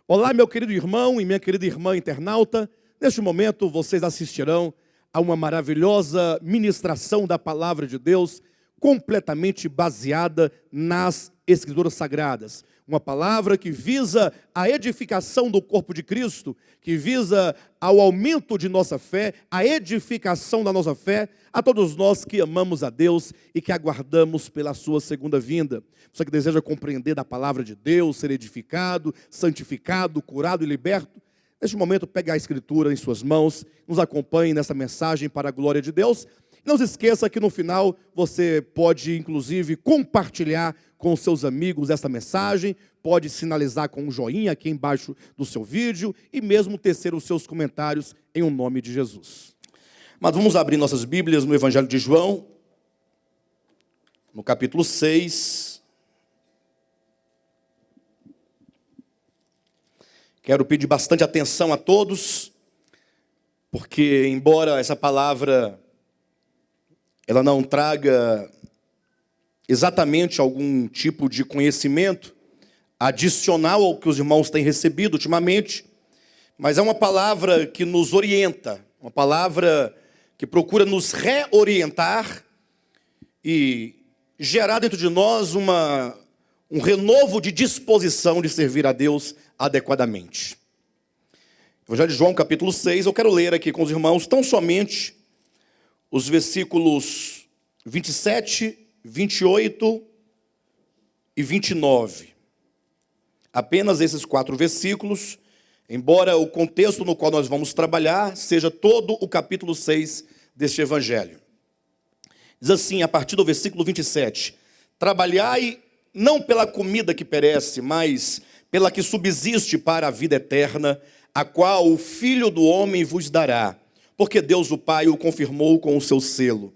Olá, meu querido irmão e minha querida irmã internauta. Neste momento, vocês assistirão a uma maravilhosa ministração da Palavra de Deus, completamente baseada nas Escrituras Sagradas. Uma palavra que visa a edificação do corpo de Cristo, que visa ao aumento de nossa fé, a edificação da nossa fé, a todos nós que amamos a Deus e que aguardamos pela sua segunda vinda. Você que deseja compreender da palavra de Deus, ser edificado, santificado, curado e liberto, neste momento pegue a Escritura em suas mãos, nos acompanhe nessa mensagem para a glória de Deus. Não se esqueça que no final você pode inclusive compartilhar com seus amigos esta mensagem, pode sinalizar com um joinha aqui embaixo do seu vídeo e mesmo tecer os seus comentários em o nome de Jesus. Mas vamos abrir nossas Bíblias no Evangelho de João, no capítulo 6. Quero pedir bastante atenção a todos, porque embora essa palavra ela não traga exatamente algum tipo de conhecimento adicional ao que os irmãos têm recebido ultimamente, mas é uma palavra que nos orienta, uma palavra que procura nos reorientar e gerar dentro de nós um renovo de disposição de servir a Deus adequadamente. Evangelho de João, capítulo 6, eu quero ler aqui com os irmãos tão somente os versículos 27, 28 e 29. Apenas esses 4 versículos, embora o contexto no qual nós vamos trabalhar seja todo o capítulo 6 deste evangelho. Diz assim, a partir do versículo 27, trabalhai não pela comida que perece, mas pela que subsiste para a vida eterna, a qual o Filho do Homem vos dará, porque Deus o Pai o confirmou com o seu selo.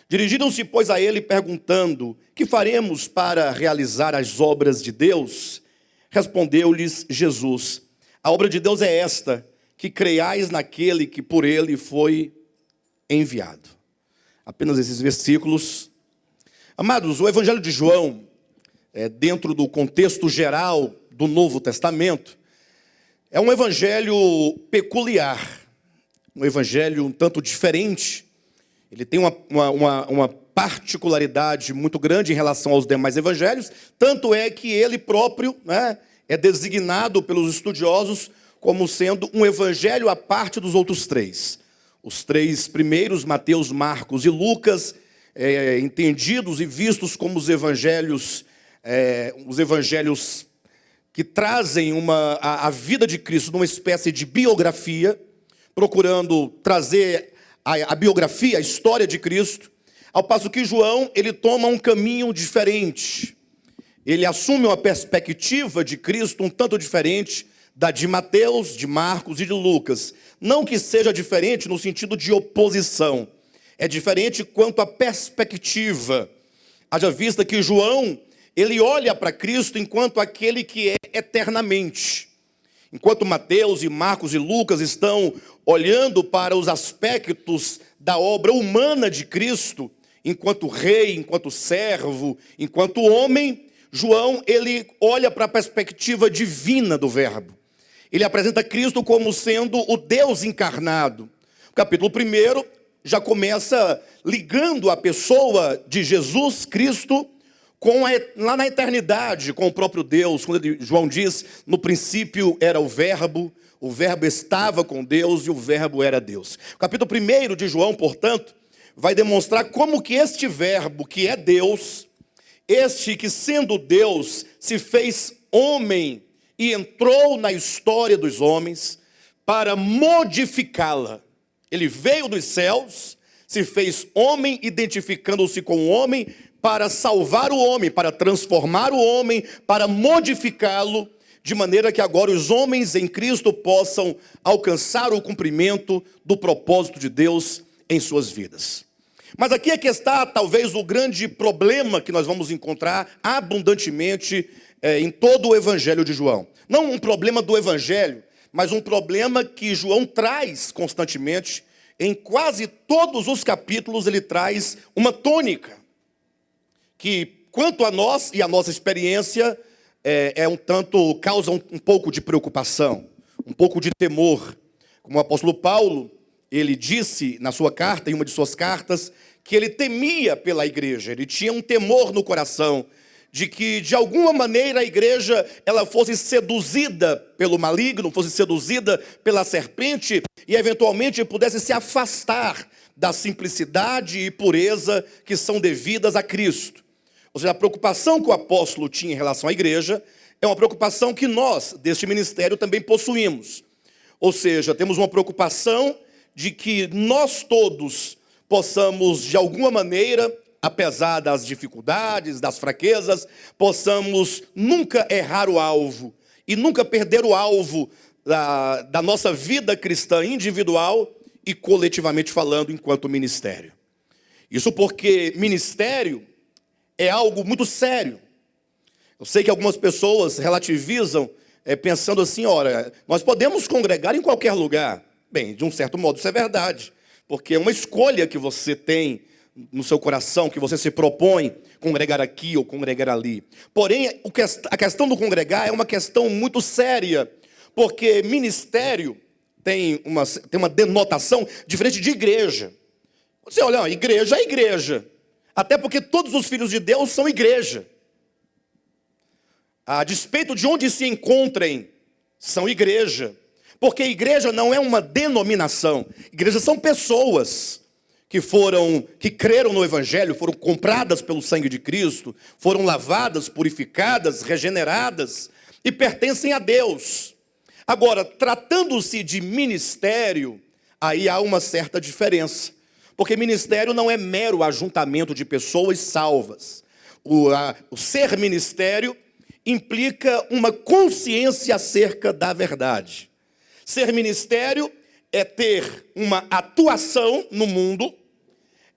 Dirigiram-se, pois, a ele, perguntando, que faremos para realizar as obras de Deus? Respondeu-lhes Jesus, a obra de Deus é esta, que creiais naquele que por ele foi enviado. Apenas esses versículos. Amados, o Evangelho de João, dentro do contexto geral do Novo Testamento, é um evangelho peculiar, um evangelho um tanto diferente. Ele tem uma particularidade muito grande em relação aos demais evangelhos, tanto é que ele próprio, é designado pelos estudiosos como sendo um evangelho à parte dos outros 3. Os 3 primeiros, Mateus, Marcos e Lucas, entendidos e vistos como os evangelhos que trazem a vida de Cristo numa espécie de biografia, procurando trazer a biografia, a história de Cristo, ao passo que João, ele toma um caminho diferente. Ele assume uma perspectiva de Cristo um tanto diferente da de Mateus, de Marcos e de Lucas. Não que seja diferente no sentido de oposição, é diferente quanto à perspectiva. Haja vista que João, ele olha para Cristo enquanto aquele que é eternamente. Enquanto Mateus e Marcos e Lucas estão olhando para os aspectos da obra humana de Cristo, enquanto rei, enquanto servo, enquanto homem, João, ele olha para a perspectiva divina do verbo. Ele apresenta Cristo como sendo o Deus encarnado. O capítulo 1 já começa ligando a pessoa de Jesus Cristo lá na eternidade, com o próprio Deus, quando João diz, no princípio era o verbo estava com Deus e o verbo era Deus. O capítulo 1 de João, portanto, vai demonstrar como que este verbo, que é Deus, este que sendo Deus, se fez homem e entrou na história dos homens para modificá-la. Ele veio dos céus, se fez homem, identificando-se com o homem, para salvar o homem, para transformar o homem, para modificá-lo, de maneira que agora os homens em Cristo possam alcançar o cumprimento do propósito de Deus em suas vidas. Mas aqui é que está talvez o grande problema que nós vamos encontrar abundantemente em todo o Evangelho de João. Não um problema do Evangelho, mas um problema que João traz constantemente. Em quase todos os capítulos ele traz uma tônica, que quanto a nós e a nossa experiência, causa um pouco de preocupação, um pouco de temor. Como o apóstolo Paulo, ele disse na sua carta, em uma de suas cartas, que ele temia pela igreja, ele tinha um temor no coração, de que de alguma maneira a igreja ela fosse seduzida pelo maligno, fosse seduzida pela serpente e eventualmente pudesse se afastar da simplicidade e pureza que são devidas a Cristo. Ou seja, a preocupação que o apóstolo tinha em relação à igreja é uma preocupação que nós, deste ministério, também possuímos. Ou seja, temos uma preocupação de que nós todos possamos, de alguma maneira, apesar das dificuldades, das fraquezas, possamos nunca errar o alvo e nunca perder o alvo da nossa vida cristã individual e coletivamente falando enquanto ministério. Isso porque ministério é algo muito sério. Eu sei que algumas pessoas relativizam pensando assim, ora, nós podemos congregar em qualquer lugar. Bem, de um certo modo isso é verdade, porque é uma escolha que você tem no seu coração, que você se propõe congregar aqui ou congregar ali. Porém, a questão do congregar é uma questão muito séria, porque ministério tem uma denotação diferente de igreja. Você olha, igreja é igreja, até porque todos os filhos de Deus são igreja. A despeito de onde se encontrem, são igreja, porque igreja não é uma denominação, igreja são pessoas que creram no Evangelho, foram compradas pelo sangue de Cristo, foram lavadas, purificadas, regeneradas e pertencem a Deus. Agora, tratando-se de ministério, aí há uma certa diferença, porque ministério não é mero ajuntamento de pessoas salvas. O ser ministério implica uma consciência acerca da verdade. Ser ministério é ter uma atuação no mundo,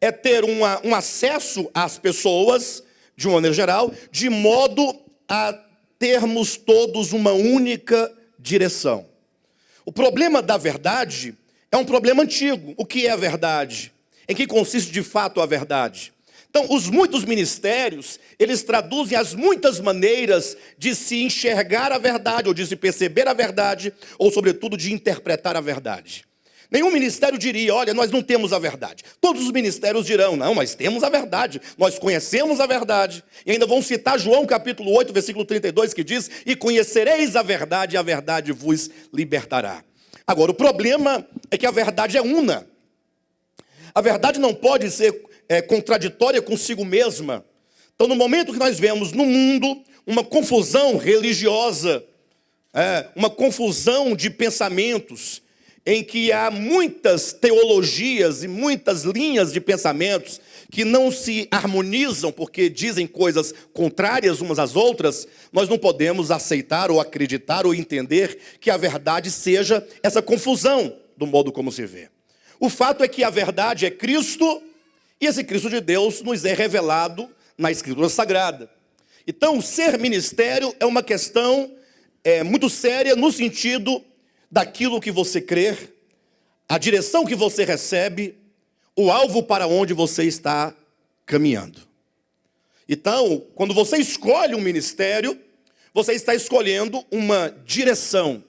é ter um acesso às pessoas, de uma maneira geral, de modo a termos todos uma única direção. O problema da verdade é um problema antigo. O que é a verdade? Em que consiste de fato a verdade? Então, os muitos ministérios, eles traduzem as muitas maneiras de se enxergar a verdade, ou de se perceber a verdade, ou sobretudo de interpretar a verdade. Nenhum ministério diria, olha, nós não temos a verdade. Todos os ministérios dirão, não, nós temos a verdade, nós conhecemos a verdade. E ainda vão citar João capítulo 8, versículo 32, que diz, e conhecereis a verdade vos libertará. Agora, o problema é que a verdade é una. A verdade não pode ser contraditória consigo mesma. Então, no momento que nós vemos no mundo uma confusão religiosa, uma confusão de pensamentos, em que há muitas teologias e muitas linhas de pensamentos que não se harmonizam porque dizem coisas contrárias umas às outras, nós não podemos aceitar ou acreditar ou entender que a verdade seja essa confusão do modo como se vê. O fato é que a verdade é Cristo e esse Cristo de Deus nos é revelado na Escritura Sagrada. Então, ser ministério é uma questão muito séria no sentido daquilo que você crer, a direção que você recebe, o alvo para onde você está caminhando. Então, quando você escolhe um ministério, você está escolhendo uma direção,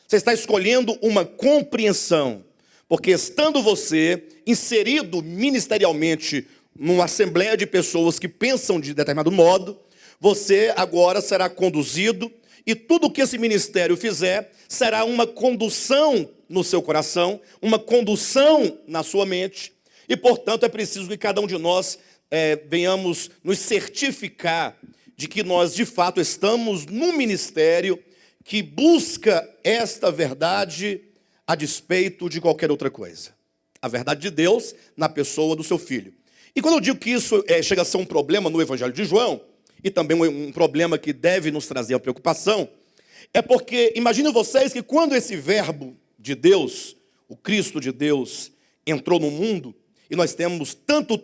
você está escolhendo uma compreensão, porque estando você inserido ministerialmente numa assembleia de pessoas que pensam de determinado modo, você agora será conduzido e tudo que esse ministério fizer será uma condução no seu coração, uma condução na sua mente. E, portanto, é preciso que cada um de nós venhamos nos certificar de que nós, de fato, estamos num ministério que busca esta verdade a despeito de qualquer outra coisa. A verdade de Deus na pessoa do seu Filho. E quando eu digo que isso chega a ser um problema no Evangelho de João, e também um problema que deve nos trazer a preocupação, é porque, imaginem vocês que quando esse verbo de Deus, o Cristo de Deus, entrou no mundo, e nós temos tanto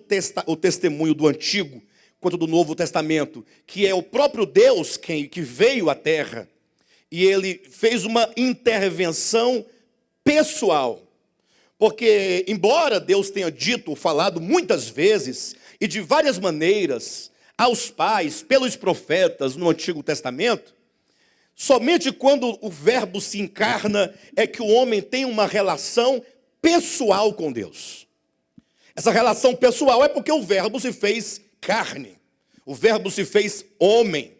o testemunho do Antigo quanto do Novo Testamento, que é o próprio Deus que veio à Terra, e ele fez uma intervenção pessoal. Porque, embora Deus tenha dito, falado muitas vezes, e de várias maneiras, aos pais, pelos profetas no Antigo Testamento, somente quando o Verbo se encarna é que o homem tem uma relação pessoal com Deus. Essa relação pessoal é porque o Verbo se fez carne, o Verbo se fez homem.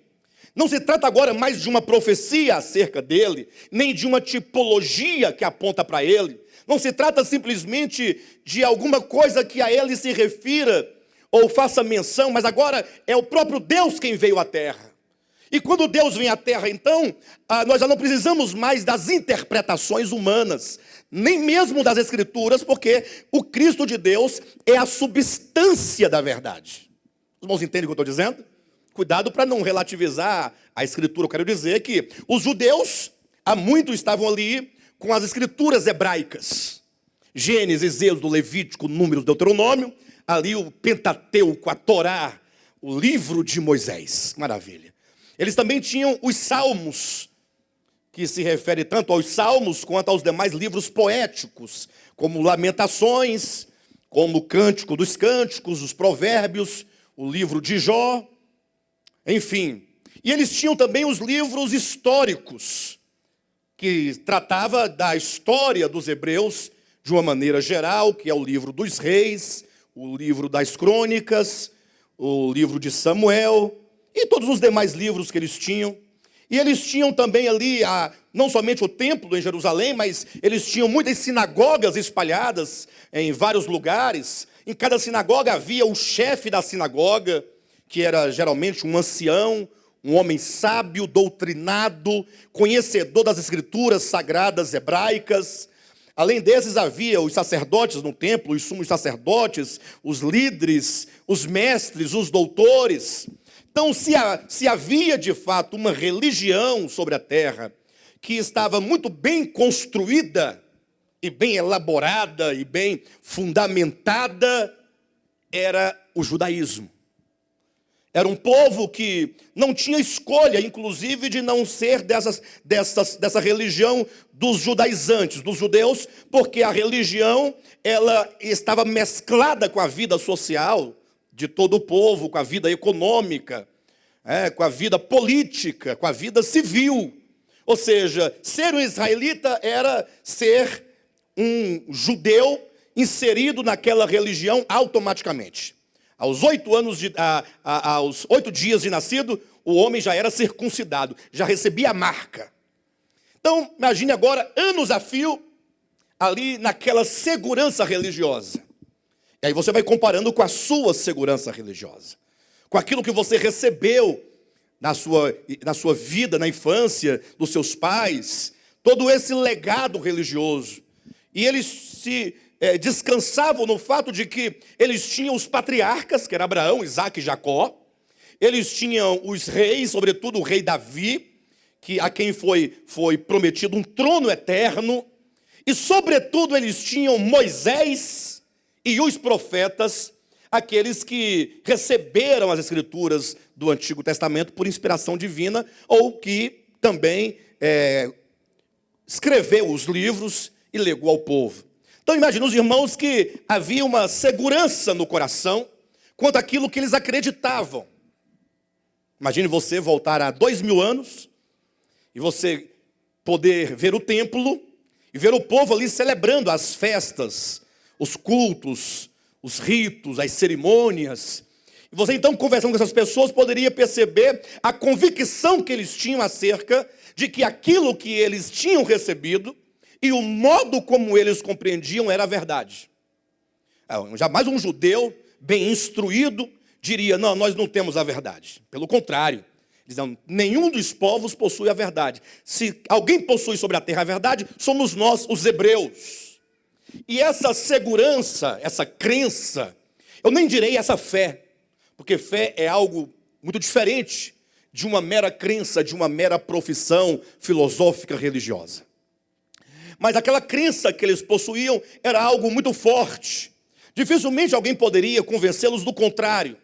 Não se trata agora mais de uma profecia acerca dele, nem de uma tipologia que aponta para ele. Não se trata simplesmente de alguma coisa que a ele se refira ou faça menção, mas agora é o próprio Deus quem veio à terra. E quando Deus vem à terra, então, nós já não precisamos mais das interpretações humanas, nem mesmo das Escrituras, porque o Cristo de Deus é a substância da verdade. Os irmãos entendem o que eu estou dizendo? Cuidado para não relativizar a Escritura. Eu quero dizer que os judeus, há muito estavam ali com as Escrituras hebraicas. Gênesis, Êxodo, Levítico, Números, Deuteronômio. Ali o Pentateuco, a Torá, o livro de Moisés. Maravilha. Eles também tinham os salmos, que se refere tanto aos salmos quanto aos demais livros poéticos, como Lamentações, como o Cântico dos Cânticos, os Provérbios, o livro de Jó, enfim. E eles tinham também os livros históricos, que tratava da história dos hebreus de uma maneira geral, que é o livro dos reis, o livro das crônicas, o livro de Samuel e todos os demais livros que eles tinham. E eles tinham também ali, não somente o templo em Jerusalém, mas eles tinham muitas sinagogas espalhadas em vários lugares. Em cada sinagoga havia o chefe da sinagoga, que era geralmente um ancião, um homem sábio, doutrinado, conhecedor das escrituras sagradas hebraicas. Além desses, havia os sacerdotes no templo, os sumos sacerdotes, os líderes, os mestres, os doutores. Então, se havia de fato uma religião sobre a terra que estava muito bem construída, e bem elaborada, e bem fundamentada, era o judaísmo. Era um povo que não tinha escolha, inclusive, de não ser dessa religião dos judaizantes, dos judeus, porque a religião ela estava mesclada com a vida social de todo o povo, com a vida econômica, com a vida política, com a vida civil. Ou seja, ser um israelita era ser um judeu inserido naquela religião automaticamente. Aos 8 dias de nascido, o homem já era circuncidado, já recebia a marca. Então, imagine agora, anos a fio, ali naquela segurança religiosa. E aí você vai comparando com a sua segurança religiosa, com aquilo que você recebeu na sua vida, na infância, dos seus pais, todo esse legado religioso. E eles se descansavam no fato de que eles tinham os patriarcas, que era Abraão, Isaque e Jacó. Eles tinham os reis, sobretudo o rei Davi, a quem foi prometido um trono eterno. E, sobretudo, eles tinham Moisés e os profetas, aqueles que receberam as escrituras do Antigo Testamento por inspiração divina, ou que também escreveu os livros e legou ao povo. Então imagine os irmãos que havia uma segurança no coração quanto àquilo que eles acreditavam. Imagine você voltar a 2000 anos e você poder ver o templo e ver o povo ali celebrando as festas, os cultos, os ritos, as cerimônias. E você então, conversando com essas pessoas, poderia perceber a convicção que eles tinham acerca de que aquilo que eles tinham recebido e o modo como eles compreendiam era a verdade. Jamais um judeu bem instruído diria, não, nós não temos a verdade. Pelo contrário, dizendo, nenhum dos povos possui a verdade. Se alguém possui sobre a terra a verdade, somos nós, os hebreus. E essa segurança, essa crença, eu nem direi essa fé, porque fé é algo muito diferente de uma mera crença, de uma mera profissão filosófica religiosa. Mas aquela crença que eles possuíam era algo muito forte. Dificilmente alguém poderia convencê-los do contrário.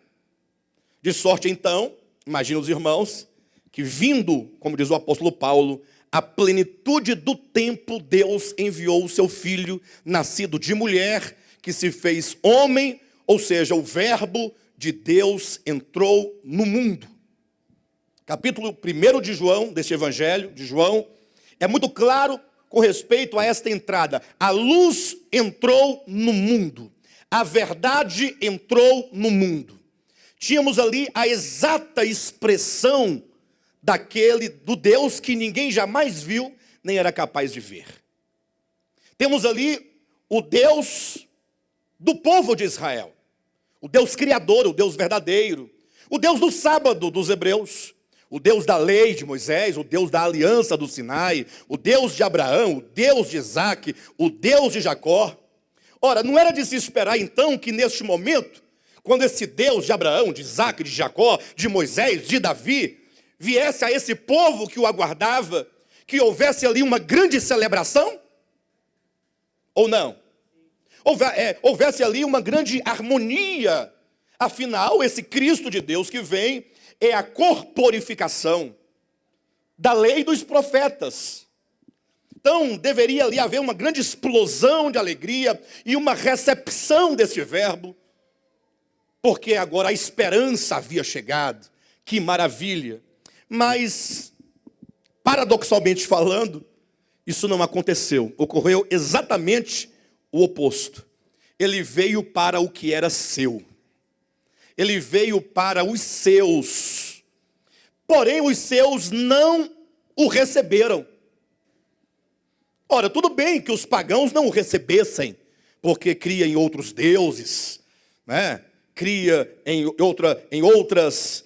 De sorte, então, imagina os irmãos, que vindo, como diz o apóstolo Paulo, a plenitude do tempo, Deus enviou o seu Filho, nascido de mulher, que se fez homem, ou seja, o Verbo de Deus entrou no mundo. Capítulo 1 de João, deste evangelho de João, é muito claro com respeito a esta entrada. A luz entrou no mundo. A verdade entrou no mundo. Tínhamos ali a exata expressão do Deus que ninguém jamais viu, nem era capaz de ver. Temos ali o Deus do povo de Israel, o Deus criador, o Deus verdadeiro, o Deus do sábado dos hebreus, o Deus da lei de Moisés, o Deus da aliança do Sinai, o Deus de Abraão, o Deus de Isaac, o Deus de Jacó. Ora, não era de se esperar então que neste momento, quando esse Deus de Abraão, de Isaac, de Jacó, de Moisés, de Davi, viesse a esse povo que o aguardava, que houvesse ali uma grande celebração? Ou não? Houvesse ali uma grande harmonia. Afinal, esse Cristo de Deus que vem é a corporificação da lei dos profetas. Então, deveria ali haver uma grande explosão de alegria e uma recepção desse verbo, porque agora a esperança havia chegado. Que maravilha! Mas, paradoxalmente falando, isso não aconteceu. Ocorreu exatamente o oposto. Ele veio para o que era seu. Ele veio para os seus. Porém, os seus não o receberam. Ora, tudo bem que os pagãos não o recebessem, porque cria em outros deuses, né? Cria em outras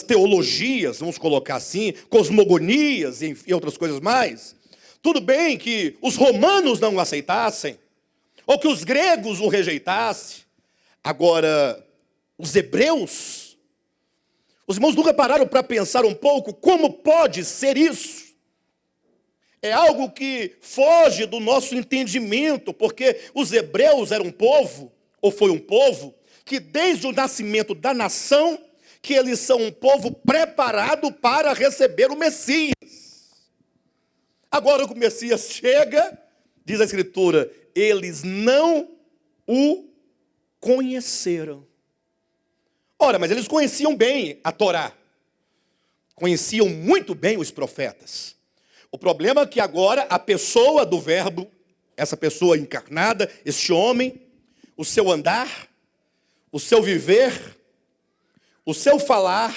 teologias, vamos colocar assim, cosmogonias e outras coisas mais. Tudo bem que os romanos não o aceitassem, ou que os gregos o rejeitassem. Agora, os hebreus, os irmãos nunca pararam para pensar um pouco como pode ser isso? É algo que foge do nosso entendimento, porque os hebreus eram um povo, ou foi um povo, que desde o nascimento da nação, que eles são um povo preparado para receber o Messias. Agora que o Messias chega, diz a Escritura, eles não o conheceram. Ora, mas eles conheciam bem a Torá. Conheciam muito bem os profetas. O problema é que agora a pessoa do verbo, essa pessoa encarnada, este homem, o seu andar, o seu viver, o seu falar,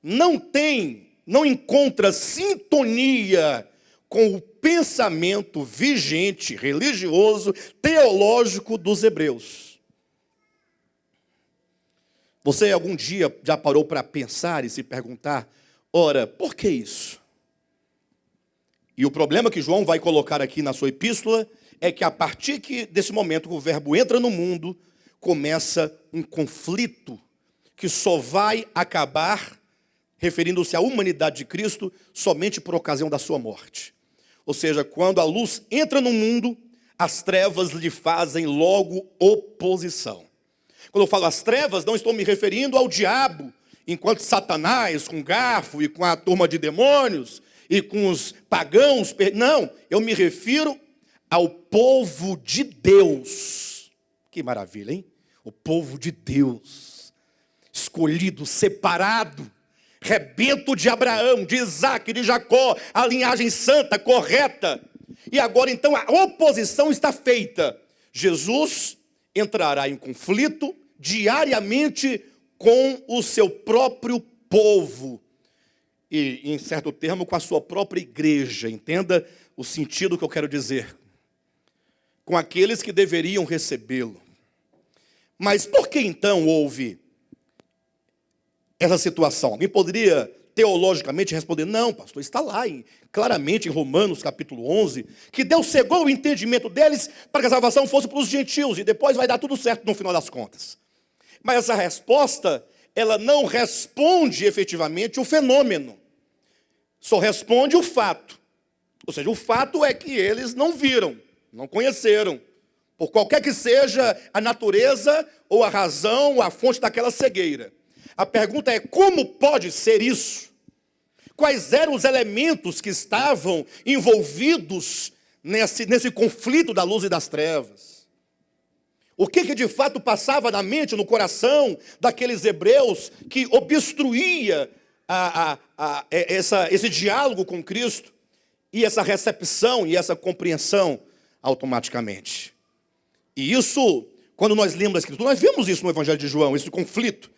não encontra sintonia com o pensamento vigente, religioso, teológico dos hebreus. Você algum dia já parou para pensar e se perguntar, ora, por que isso? E o problema que João vai colocar aqui na sua epístola é que a partir desse momento que o verbo entra no mundo, começa um conflito que só vai acabar, referindo-se à humanidade de Cristo, somente por ocasião da sua morte. Ou seja, quando a luz entra no mundo, as trevas lhe fazem logo oposição. Quando eu falo as trevas, não estou me referindo ao diabo, enquanto Satanás, com garfo e com a turma de demônios, e com os pagãos, não, eu me refiro ao povo de Deus. Que maravilha, hein? O povo de Deus, escolhido, separado, rebento de Abraão, de Isaac, de Jacó, a linhagem santa, correta. E agora então a oposição está feita. Jesus entrará em conflito diariamente com o seu próprio povo. E, em certo termo, com a sua própria igreja. Entenda o sentido que eu quero dizer. Com aqueles que deveriam recebê-lo. Mas por que então houve essa situação? Alguém poderia teologicamente responder, não, pastor, está lá claramente em Romanos capítulo 11, que Deus cegou o entendimento deles para que a salvação fosse para os gentios, e depois vai dar tudo certo no final das contas. Mas essa resposta, ela não responde efetivamente o fenômeno, só responde o fato. Ou seja, o fato é que eles não viram, não conheceram, por qualquer que seja a natureza ou a razão ou a fonte daquela cegueira. A pergunta é, como pode ser isso? Quais eram os elementos que estavam envolvidos nesse conflito da luz e das trevas? O que de fato passava na mente, no coração daqueles hebreus que obstruía esse diálogo com Cristo e essa recepção e essa compreensão automaticamente. E isso, quando nós lemos a Escritura, nós vemos isso no Evangelho de João, esse conflito.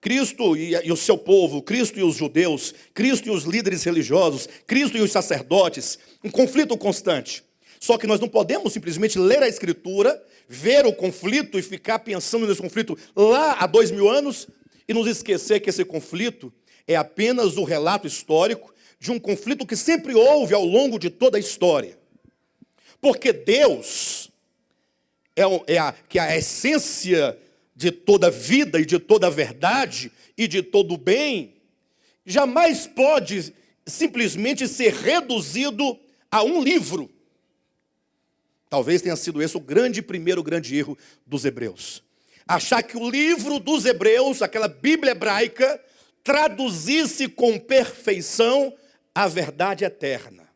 Cristo e o seu povo, Cristo e os judeus, Cristo e os líderes religiosos, Cristo e os sacerdotes, um conflito constante. Só que nós não podemos simplesmente ler a Escritura, ver o conflito e ficar pensando nesse conflito lá há 2000 anos e nos esquecer que esse conflito é apenas o relato histórico de um conflito que sempre houve ao longo de toda a história. Porque Deus que é a essência de toda vida e de toda verdade e de todo bem, jamais pode simplesmente ser reduzido a um livro. Talvez tenha sido esse o primeiro grande erro dos hebreus. Achar que o livro dos hebreus, aquela Bíblia hebraica, traduzisse com perfeição a verdade eterna.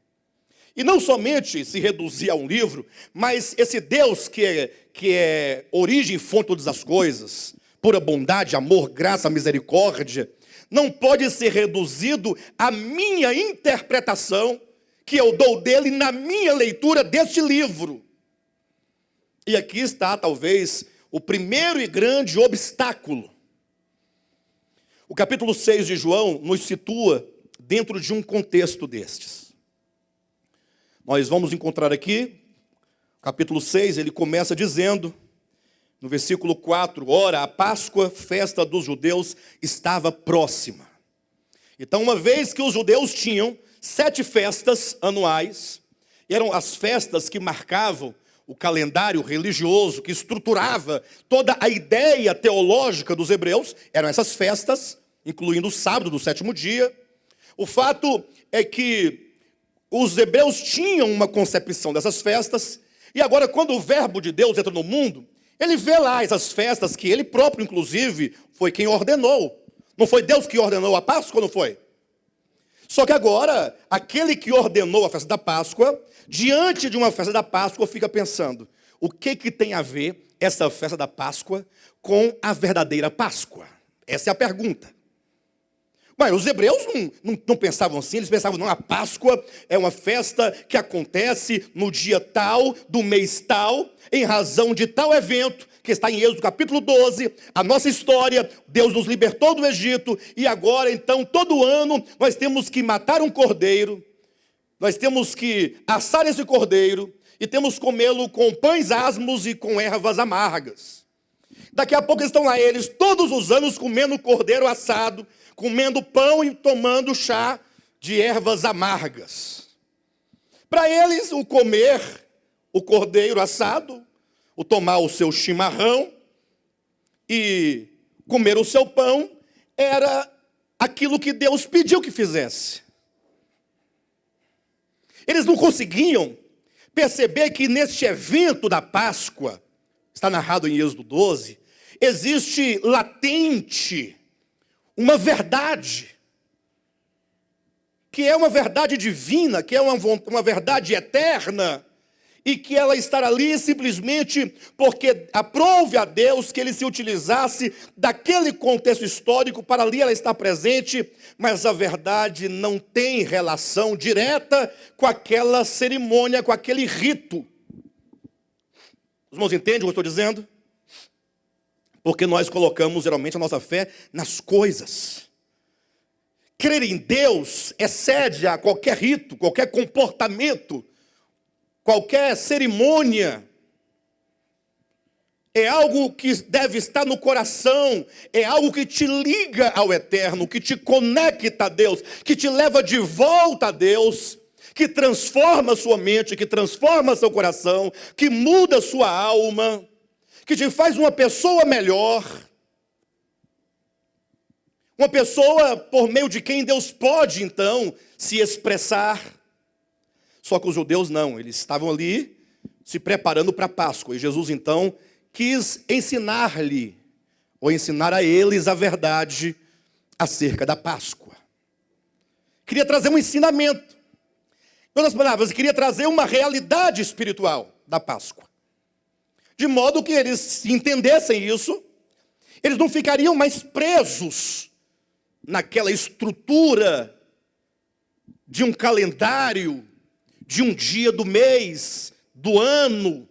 E não somente se reduzir a um livro, mas esse Deus que é origem e fonte de todas as coisas, pura bondade, amor, graça, misericórdia, não pode ser reduzido à minha interpretação que eu dou dele na minha leitura deste livro. E aqui está, talvez, o primeiro e grande obstáculo. O capítulo 6 de João nos situa dentro de um contexto destes. Nós vamos encontrar aqui, capítulo 6, ele começa dizendo, no versículo 4, ora, a Páscoa, festa dos judeus, estava próxima. Então, uma vez que os judeus tinham 7 festas anuais, eram as festas que marcavam o calendário religioso, que estruturava toda a ideia teológica dos hebreus, eram essas festas, incluindo o sábado do 7º dia. O fato é que os hebreus tinham uma concepção dessas festas, e agora quando o verbo de Deus entra no mundo, ele vê lá essas festas que ele próprio, inclusive, foi quem ordenou. Não foi Deus que ordenou a Páscoa, não foi? Só que agora, aquele que ordenou a festa da Páscoa, diante de uma festa da Páscoa, fica pensando, o que tem a ver essa festa da Páscoa com a verdadeira Páscoa? Essa é a pergunta. Mas os hebreus não pensavam assim, eles pensavam, não, a Páscoa é uma festa que acontece no dia tal, do mês tal, em razão de tal evento, que está em Êxodo capítulo 12, a nossa história, Deus nos libertou do Egito, e agora então, todo ano, nós temos que matar um cordeiro, nós temos que assar esse cordeiro, e temos que comê-lo com pães asmos e com ervas amargas. Daqui a pouco estão lá eles, todos os anos, comendo cordeiro assado, comendo pão e tomando chá de ervas amargas. Para eles, o comer o cordeiro assado, o tomar o seu chimarrão e comer o seu pão, era aquilo que Deus pediu que fizesse. Eles não conseguiam perceber que neste evento da Páscoa, está narrado em Êxodo 12, existe latente uma verdade, que é uma verdade divina, que é uma verdade eterna, e que ela está ali simplesmente porque aprove a Deus que ele se utilizasse daquele contexto histórico para ali ela estar presente, mas a verdade não tem relação direta com aquela cerimônia, com aquele rito. Os irmãos entendem o que eu estou dizendo? Porque nós colocamos geralmente a nossa fé nas coisas. Crer em Deus excede a qualquer rito, qualquer comportamento, qualquer cerimônia. É algo que deve estar no coração, é algo que te liga ao eterno, que te conecta a Deus, que te leva de volta a Deus, que transforma a sua mente, que transforma seu coração, que muda a sua alma, que te faz uma pessoa melhor, uma pessoa por meio de quem Deus pode, então, se expressar. Só que os judeus não, eles estavam ali se preparando para a Páscoa, e Jesus, então, quis ensinar-lhe, ou ensinar a eles a verdade acerca da Páscoa. Queria trazer um ensinamento. Em outras palavras, queria trazer uma realidade espiritual da Páscoa. de modo que eles, se entendessem isso, eles não ficariam mais presos naquela estrutura de um calendário, de um dia do mês, do ano,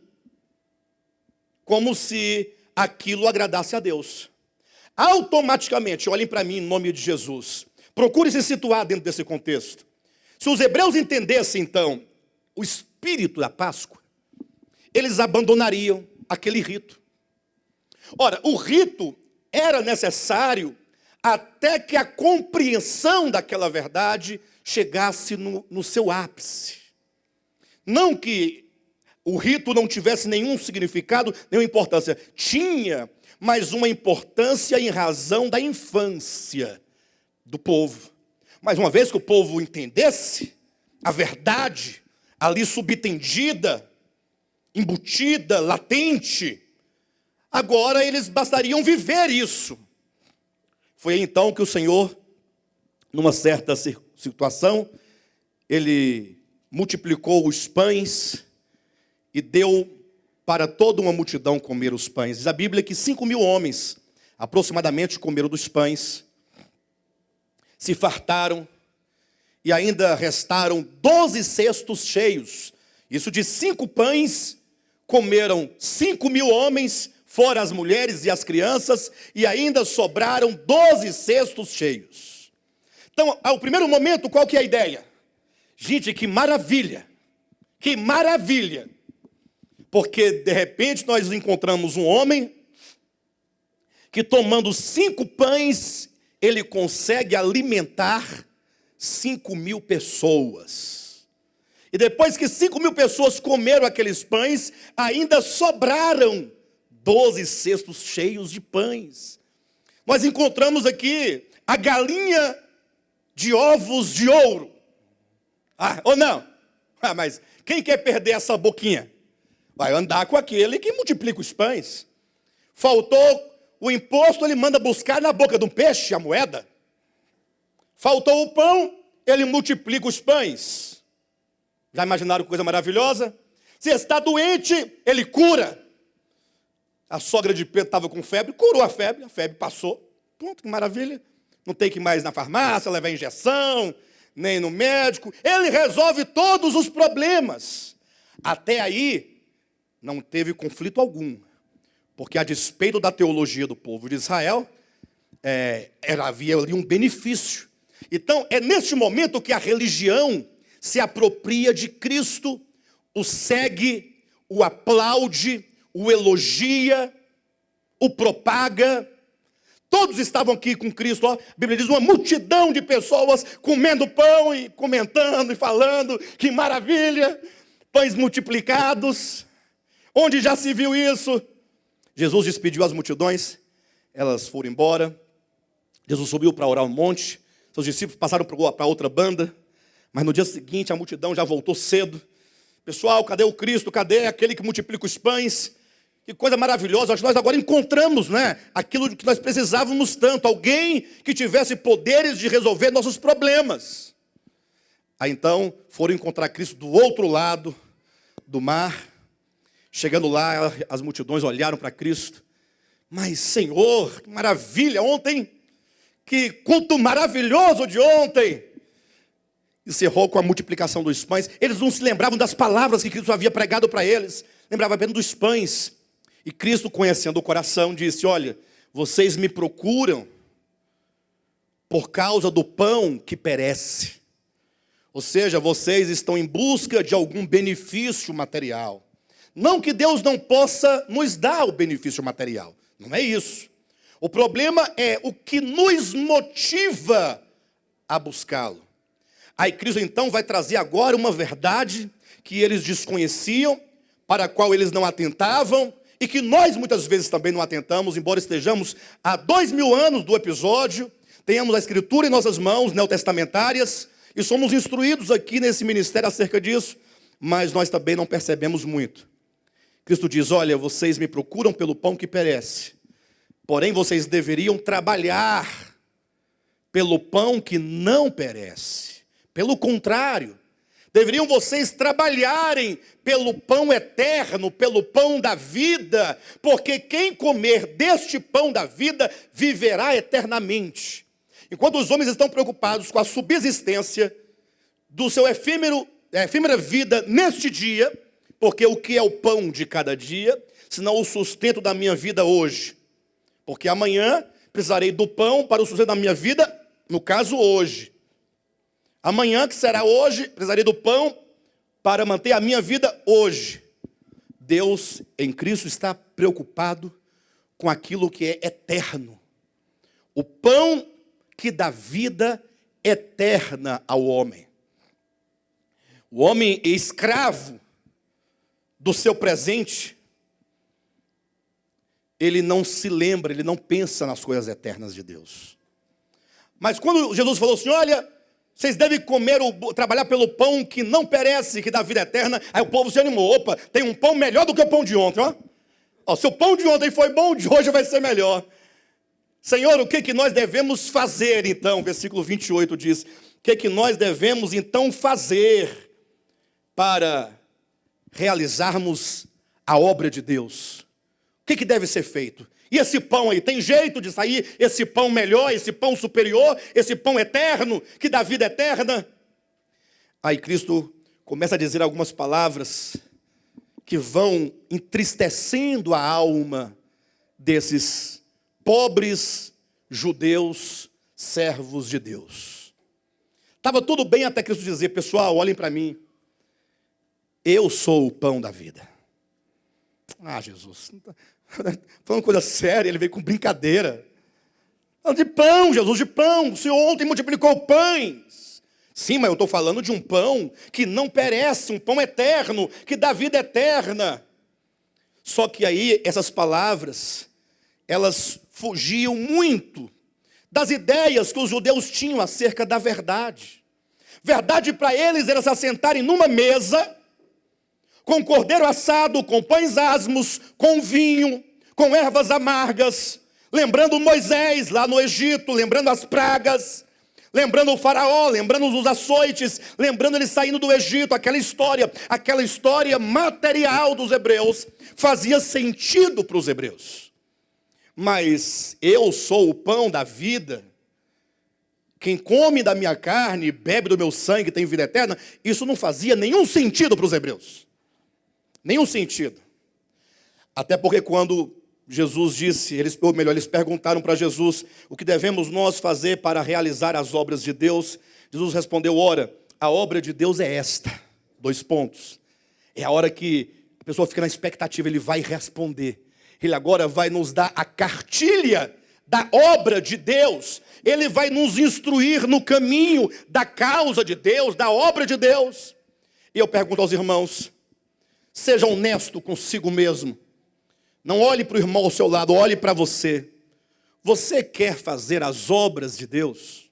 como se aquilo agradasse a Deus. Automaticamente, olhem para mim em nome de Jesus, procure se situar dentro desse contexto. Se os hebreus entendessem, então, o espírito da Páscoa, eles abandonariam aquele rito. Ora, o rito era necessário até que a compreensão daquela verdade chegasse no seu ápice. Não que o rito não tivesse nenhum significado, nenhuma importância. Tinha, mas uma importância em razão da infância do povo. Mas uma vez que o povo entendesse a verdade ali subtendida, embutida, latente, agora eles bastariam viver isso. Foi aí então que o Senhor, numa certa situação, ele multiplicou os pães e deu para toda uma multidão comer os pães. Diz a Bíblia que 5.000 homens, aproximadamente, comeram dos pães, se fartaram, e ainda restaram 12 cestos cheios. Isso de 5 pães, comeram 5.000 homens, fora as mulheres e as crianças, e ainda sobraram 12 cestos cheios. Então, ao primeiro momento, qual que é a ideia? Gente, que maravilha! Que maravilha! Porque, de repente, nós encontramos um homem que, tomando 5 pães, ele consegue alimentar 5.000 pessoas. E depois que 5.000 pessoas comeram aqueles pães, ainda sobraram 12 cestos cheios de pães. Nós encontramos aqui a galinha de ovos de ouro. Ou não? Mas quem quer perder essa boquinha? Vai andar com aquele que multiplica os pães. Faltou o imposto, ele manda buscar na boca de um peixe a moeda. Faltou o pão, ele multiplica os pães. Já imaginaram que coisa maravilhosa? Se está doente, ele cura. A sogra de Pedro estava com febre, curou a febre passou. Pronto, que maravilha. Não tem que ir mais na farmácia, levar injeção, nem no médico. Ele resolve todos os problemas. Até aí, não teve conflito algum. Porque a despeito da teologia do povo de Israel, havia ali um benefício. Então, é neste momento que a religião se apropria de Cristo, o segue, o aplaude, o elogia, o propaga. Todos estavam aqui com Cristo. A Bíblia diz uma multidão de pessoas comendo pão e comentando e falando. Que maravilha! Pães multiplicados. Onde já se viu isso? Jesus despediu as multidões. Elas foram embora. Jesus subiu para orar um monte. Seus discípulos passaram para outra banda. Mas no dia seguinte a multidão já voltou cedo. Pessoal, cadê o Cristo? Cadê aquele que multiplica os pães? Que coisa maravilhosa, acho que nós agora encontramos, aquilo que nós precisávamos tanto, alguém que tivesse poderes de resolver nossos problemas. Aí então foram encontrar Cristo do outro lado do mar. Chegando lá, as multidões olharam para Cristo. Mas Senhor, que maravilha ontem, que culto maravilhoso de ontem. Encerrou com a multiplicação dos pães. Eles não se lembravam das palavras que Cristo havia pregado para eles. Lembravam apenas dos pães. E Cristo, conhecendo o coração, disse: olha, vocês me procuram por causa do pão que perece. Ou seja, vocês estão em busca de algum benefício material. Não que Deus não possa nos dar o benefício material. Não é isso. O problema é o que nos motiva a buscá-lo. Aí Cristo então vai trazer agora uma verdade que eles desconheciam, para a qual eles não atentavam, e que nós muitas vezes também não atentamos, embora estejamos há 2000 anos do episódio, tenhamos a Escritura em nossas mãos, neotestamentárias, e somos instruídos aqui nesse ministério acerca disso, mas nós também não percebemos muito. Cristo diz: olha, vocês me procuram pelo pão que perece, porém vocês deveriam trabalhar pelo pão que não perece. Pelo contrário, Deveriam vocês trabalharem pelo pão eterno, pelo pão da vida, porque quem comer deste pão da vida viverá eternamente. Enquanto os homens estão preocupados com a subsistência do seu efêmera vida neste dia, porque o que é o pão de cada dia, senão o sustento da minha vida hoje? Porque amanhã precisarei do pão para o sustento da minha vida, no caso hoje. Amanhã, que será hoje, precisarei do pão para manter a minha vida hoje. Deus em Cristo está preocupado com aquilo que é eterno. O pão que dá vida eterna ao homem. O homem é escravo do seu presente. Ele não se lembra, ele não pensa nas coisas eternas de Deus. Mas quando Jesus falou assim, olha, vocês devem trabalhar pelo pão que não perece, que dá vida eterna. Aí o povo se animou. Opa, tem um pão melhor do que o pão de ontem. Ó, se o pão de ontem foi bom, o de hoje vai ser melhor. Senhor, o que nós devemos fazer então? Versículo 28 diz, o que nós devemos então fazer para realizarmos a obra de Deus? O que deve ser feito? E esse pão aí, tem jeito de sair esse pão melhor, esse pão superior, esse pão eterno, que dá vida eterna? Aí Cristo começa a dizer algumas palavras que vão entristecendo a alma desses pobres judeus, servos de Deus. Estava tudo bem até Cristo dizer, pessoal, olhem para mim, eu sou o pão da vida. Ah, Jesus, falando coisa séria, ele veio com brincadeira. De pão, Jesus, de pão. O Senhor ontem multiplicou pães. Sim, mas eu estou falando de um pão que não perece, um pão eterno, que dá vida eterna. Só que aí, essas palavras, elas fugiam muito das ideias que os judeus tinham acerca da verdade. Verdade para eles era se assentarem numa mesa, com cordeiro assado, com pães asmos, com vinho, com ervas amargas, lembrando Moisés lá no Egito, lembrando as pragas, lembrando o faraó, lembrando os açoites, lembrando ele saindo do Egito, aquela história material dos hebreus, fazia sentido para os hebreus. Mas eu sou o pão da vida, quem come da minha carne e bebe do meu sangue tem vida eterna, isso não fazia nenhum sentido para os hebreus. Nenhum sentido. Até porque quando Jesus disse, eles perguntaram para Jesus, o que devemos nós fazer para realizar as obras de Deus? Jesus respondeu, ora, a obra de Deus é esta. 2 pontos. É a hora que a pessoa fica na expectativa, ele vai responder. Ele agora vai nos dar a cartilha da obra de Deus. Ele vai nos instruir no caminho da causa de Deus, da obra de Deus. E eu pergunto aos irmãos, seja honesto consigo mesmo. Não olhe para o irmão ao seu lado, olhe para você. Você quer fazer as obras de Deus?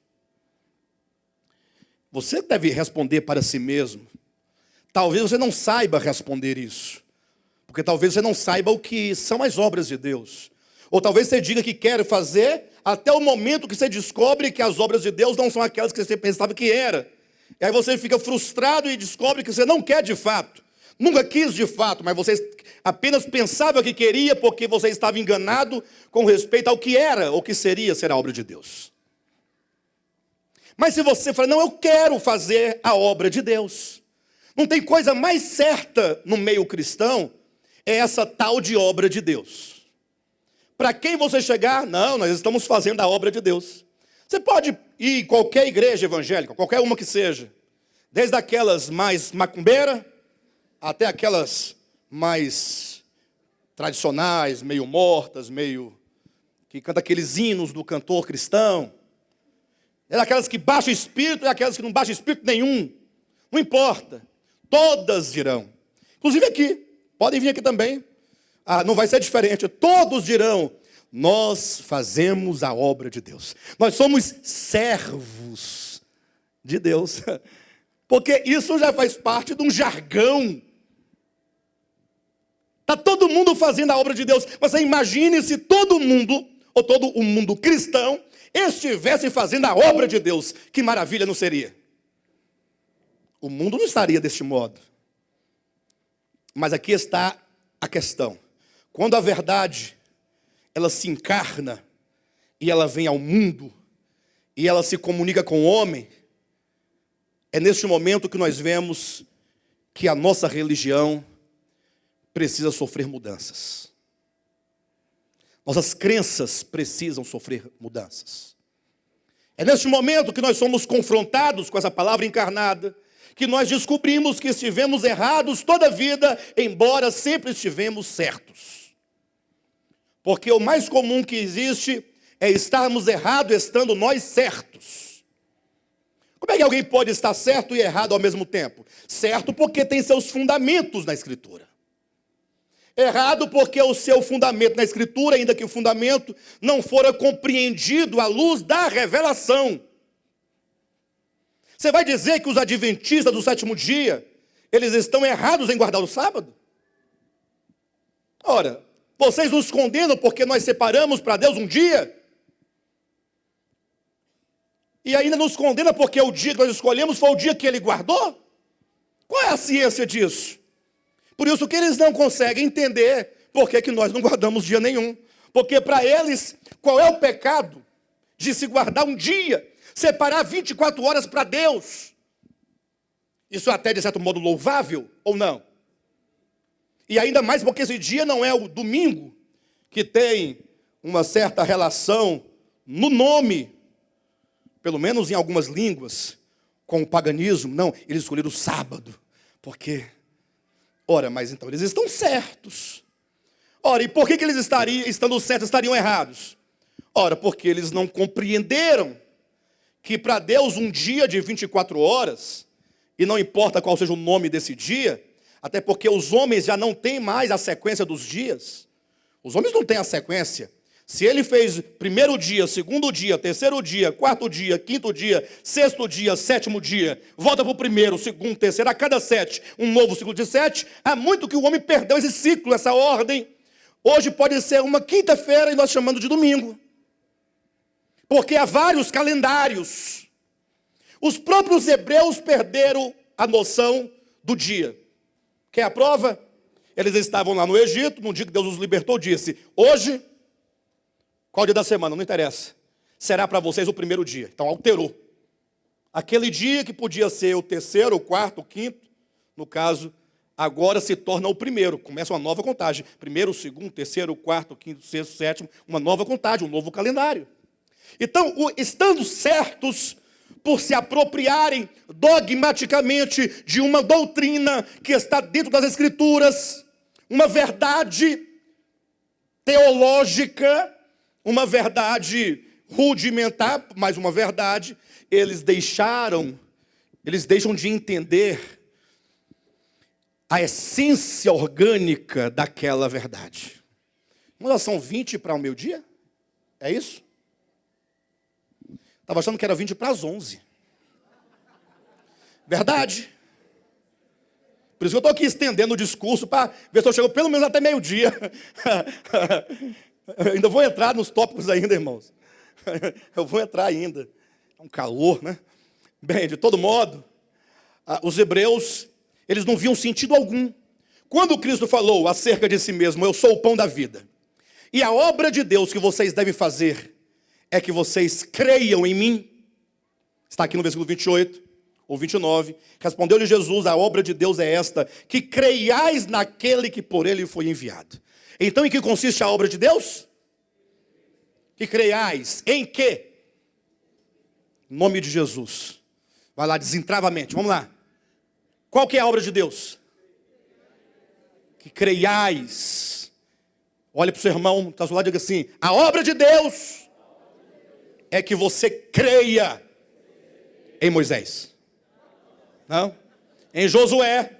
Você deve responder para si mesmo. Talvez você não saiba responder isso. Porque talvez você não saiba o que são as obras de Deus. Ou talvez você diga que quer fazer até o momento que você descobre que as obras de Deus não são aquelas que você pensava que era. E aí você fica frustrado e descobre que você não quer de fato. Nunca quis de fato, mas você apenas pensava que queria porque você estava enganado com respeito ao que era ou que seria ser a obra de Deus. Mas se você fala, não, eu quero fazer a obra de Deus. Não tem coisa mais certa no meio cristão, é essa tal de obra de Deus. Para quem você chegar, não, nós estamos fazendo a obra de Deus. Você pode ir em qualquer igreja evangélica, qualquer uma que seja, desde aquelas mais macumbeiras, até aquelas mais tradicionais, meio mortas, que canta aqueles hinos do cantor cristão. É daquelas que baixam espírito e aquelas que não baixam espírito nenhum. Não importa. Todas dirão. Inclusive aqui. Podem vir aqui também. Não vai ser diferente. Todos dirão, nós fazemos a obra de Deus. Nós somos servos de Deus. Porque isso já faz parte de um jargão. Está todo mundo fazendo a obra de Deus. Mas você imagine se todo mundo, ou todo o mundo cristão, estivesse fazendo a obra de Deus. Que maravilha não seria? o mundo não estaria deste modo. Mas aqui está a questão. Quando a verdade, ela se encarna, e ela vem ao mundo, e ela se comunica com o homem, é neste momento que nós vemos que a nossa religião precisa sofrer mudanças. Nossas crenças precisam sofrer mudanças. É neste momento que nós somos confrontados com essa palavra encarnada, que nós descobrimos que estivemos errados toda a vida, embora sempre estivemos certos. Porque o mais comum que existe é estarmos errados estando nós certos. Como é que alguém pode estar certo e errado ao mesmo tempo? Certo porque tem seus fundamentos na Escritura. Errado porque o seu fundamento na Escritura, ainda que o fundamento não fora compreendido à luz da revelação. Você vai dizer que os adventistas do sétimo dia, eles estão errados em guardar o sábado? Ora, vocês nos condenam porque nós separamos para Deus um dia? E ainda nos condena porque o dia que nós escolhemos foi o dia que Ele guardou? Qual é a ciência disso? Por isso que eles não conseguem entender por que nós não guardamos dia nenhum. Porque para eles, qual é o pecado de se guardar um dia? Separar 24 horas para Deus. Isso é até de certo modo louvável ou não? E ainda mais porque esse dia não é o domingo, que tem uma certa relação no nome, pelo menos em algumas línguas, com o paganismo. Não, eles escolheram o sábado. Porque, ora, mas então eles estão certos. Ora, e por que eles estando certos, estariam errados? Ora, porque eles não compreenderam que para Deus um dia de 24 horas, e não importa qual seja o nome desse dia, até porque os homens já não têm mais a sequência dos dias. Os homens não têm a sequência. Se ele fez primeiro dia, segundo dia, terceiro dia, quarto dia, quinto dia, sexto dia, sétimo dia, volta para o primeiro, segundo, terceiro, a cada 7, um novo ciclo de 7, há muito que o homem perdeu esse ciclo, essa ordem. Hoje pode ser uma quinta-feira e nós chamamos de domingo. Porque há vários calendários. Os próprios hebreus perderam a noção do dia. Quer a prova? Eles estavam lá no Egito, no dia que Deus os libertou, disse: hoje, qual dia da semana? Não interessa. Será para vocês o primeiro dia. Então alterou. Aquele dia que podia ser o terceiro, o quarto, o quinto, no caso, agora se torna o primeiro. Começa uma nova contagem. Primeiro, segundo, terceiro, quarto, quinto, sexto, sétimo, uma nova contagem, um novo calendário. Então, estando certos por se apropriarem dogmaticamente de uma doutrina que está dentro das Escrituras, uma verdade teológica, uma verdade rudimentar, mas uma verdade, eles deixam de entender a essência orgânica daquela verdade. Não são 20 para o meio-dia? É isso? Estava achando que era 20 para as 11. Verdade. Por isso que eu estou aqui estendendo o discurso para ver se eu chego pelo menos até meio-dia. Eu ainda vou entrar nos tópicos ainda, irmãos. Eu vou entrar ainda. É um calor, né? Bem, de todo modo, os hebreus, eles não viam sentido algum. Quando Cristo falou acerca de si mesmo, eu sou o pão da vida, e a obra de Deus que vocês devem fazer é que vocês creiam em mim. Está aqui no versículo 28 ou 29. Respondeu-lhe Jesus: a obra de Deus é esta, que creiais naquele que por ele foi enviado. Então, em que consiste a obra de Deus? Que creiais em quê? Em nome de Jesus. Vai lá, desentrava a mente, vamos lá. Qual que é a obra de Deus? Que creiais. Olha para o seu irmão, está ao seu lado e diga assim: a obra de Deus é que você creia em Moisés. Não? Em Josué,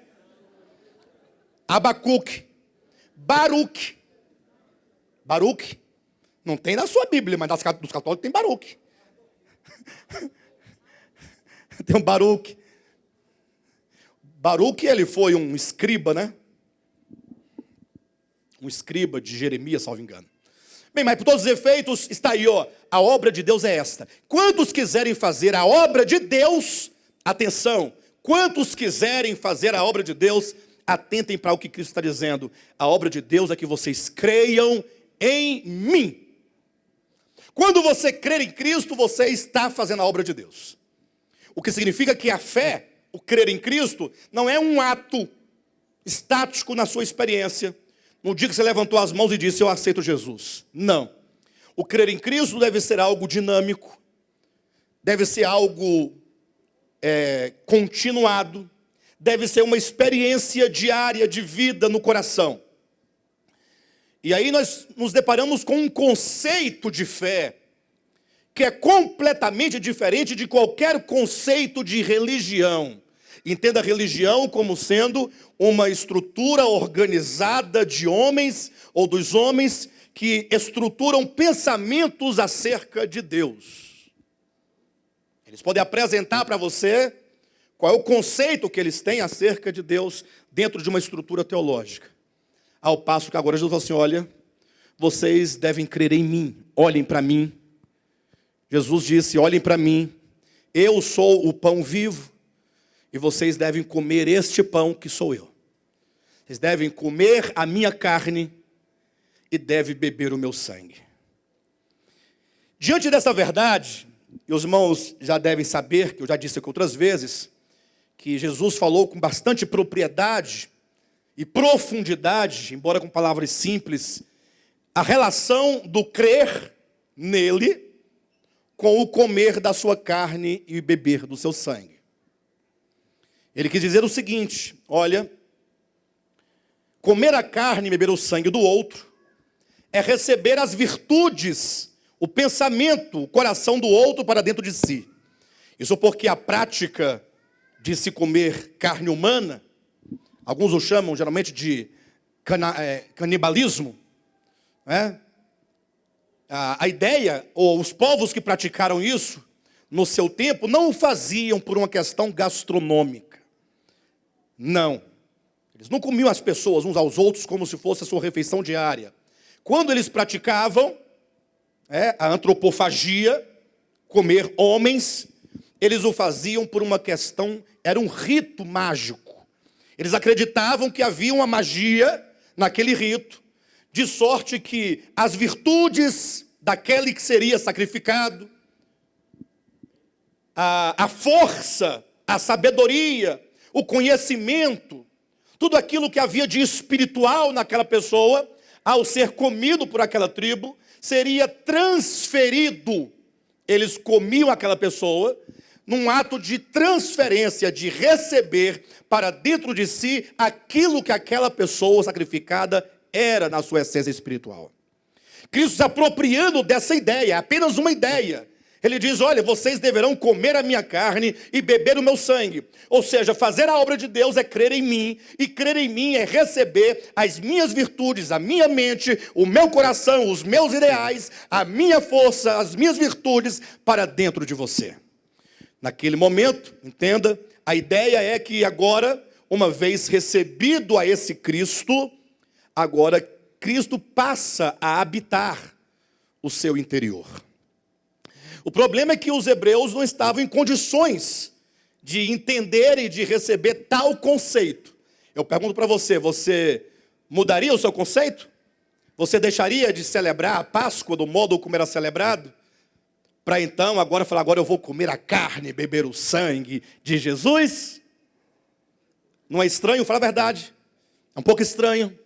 Abacuque, Baruque. Baruque não tem na sua Bíblia, mas dos católicos tem Baruque. Tem um Baruque. Baruque, ele foi um escriba, né? Um escriba de Jeremias, salvo engano. Bem, mas por todos os efeitos, está aí, ó. A obra de Deus é esta. Quantos quiserem fazer a obra de Deus, atenção, Quantos quiserem fazer a obra de Deus, atentem para o que Cristo está dizendo. A obra de Deus é que vocês creiam em mim. Quando você crer em Cristo, você está fazendo a obra de Deus. O que significa que a fé, o crer em Cristo, não é um ato estático na sua experiência. No dia que você levantou as mãos e disse, eu aceito Jesus. Não. O crer em Cristo deve ser algo dinâmico, deve ser algo continuado, deve ser uma experiência diária de vida no coração. E aí nós nos deparamos com um conceito de fé que é completamente diferente de qualquer conceito de religião. Entenda a religião como sendo uma estrutura organizada de homens ou dos homens que estruturam pensamentos acerca de Deus. Eles podem apresentar para você qual é o conceito que eles têm acerca de Deus dentro de uma estrutura teológica. Ao passo que agora Jesus fala assim, olha, vocês devem crer em mim, olhem para mim. Jesus disse, olhem para mim, eu sou o pão vivo e vocês devem comer este pão que sou eu. Vocês devem comer a minha carne e devem beber o meu sangue. Diante dessa verdade, e os irmãos já devem saber, que eu já disse aqui outras vezes, que Jesus falou com bastante propriedade e profundidade, embora com palavras simples, a relação do crer nele com o comer da sua carne e beber do seu sangue. Ele quis dizer o seguinte, olha, comer a carne e beber o sangue do outro é receber as virtudes, o pensamento, o coração do outro para dentro de si. Isso porque a prática de se comer carne humana, alguns o chamam geralmente de canibalismo, né? A ideia, ou os povos que praticaram isso, no seu tempo, não o faziam por uma questão gastronômica. Não. Eles não comiam as pessoas uns aos outros como se fosse a sua refeição diária. Quando eles praticavam a antropofagia, comer homens, eles o faziam por uma questão, era um rito mágico. Eles acreditavam que havia uma magia naquele rito, de sorte que as virtudes daquele que seria sacrificado, a força, a sabedoria, o conhecimento, tudo aquilo que havia de espiritual naquela pessoa, ao ser comido por aquela tribo, seria transferido. Eles comiam aquela pessoa num ato de transferência, de receber para dentro de si aquilo que aquela pessoa sacrificada era na sua essência espiritual. Cristo se apropriando dessa ideia, é apenas uma ideia. Ele diz, olha, vocês deverão comer a minha carne e beber o meu sangue. Ou seja, fazer a obra de Deus é crer em mim, e crer em mim é receber as minhas virtudes, a minha mente, o meu coração, os meus ideais, a minha força, as minhas virtudes para dentro de você. Naquele momento, entenda, a ideia é que agora, uma vez recebido a esse Cristo, agora Cristo passa a habitar o seu interior. O problema é que os hebreus não estavam em condições de entender e de receber tal conceito. Eu pergunto para você, você mudaria o seu conceito? Você deixaria de celebrar a Páscoa do modo como era celebrado? Para então, agora falar, agora eu vou comer a carne, beber o sangue de Jesus? Não é estranho? Fala a verdade. É um pouco estranho.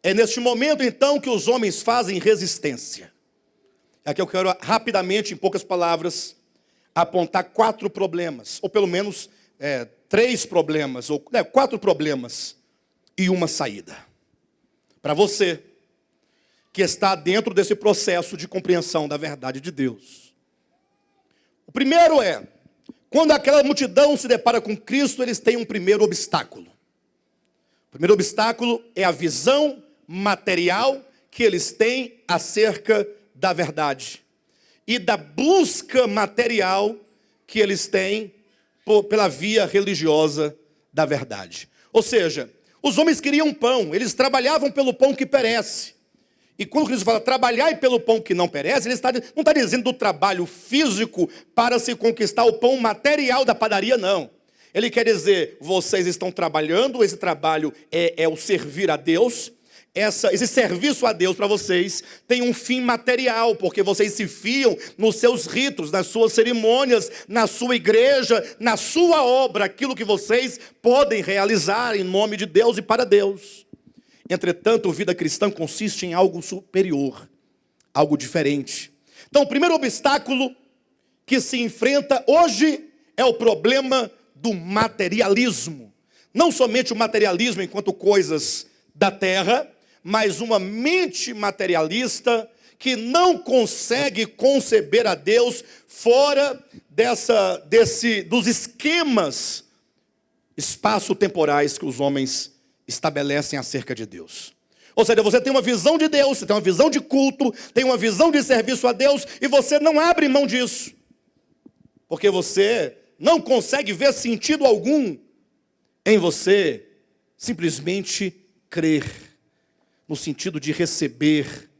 É neste momento, então, que os homens fazem resistência. Aqui eu quero rapidamente, em poucas palavras, apontar 4 problemas, ou pelo menos 3 problemas, ou 4 problemas e uma saída. Para você que está dentro desse processo de compreensão da verdade de Deus. O primeiro é, quando aquela multidão se depara com Cristo, eles têm um primeiro obstáculo. O primeiro obstáculo é a visão material que eles têm acerca da verdade e da busca material que eles têm pela via religiosa da verdade. Ou seja, os homens queriam pão, eles trabalhavam pelo pão que perece. E quando Cristo fala trabalhar pelo pão que não perece, ele não está dizendo do trabalho físico para se conquistar o pão material da padaria, não. Ele quer dizer, vocês estão trabalhando, esse trabalho é o servir a Deus. Esse serviço a Deus para vocês tem um fim material, porque vocês se fiam nos seus ritos, nas suas cerimônias, na sua igreja, na sua obra, aquilo que vocês podem realizar em nome de Deus e para Deus. Entretanto, vida cristã consiste em algo superior, algo diferente. Então, o primeiro obstáculo que se enfrenta hoje é o problema do materialismo. Não somente o materialismo enquanto coisas da terra, mas uma mente materialista que não consegue conceber a Deus fora dos esquemas espaço-temporais que os homens estabelecem acerca de Deus. Ou seja, você tem uma visão de Deus, você tem uma visão de culto, tem uma visão de serviço a Deus, e você não abre mão disso, porque você não consegue ver sentido algum em você simplesmente crer, no sentido de receber,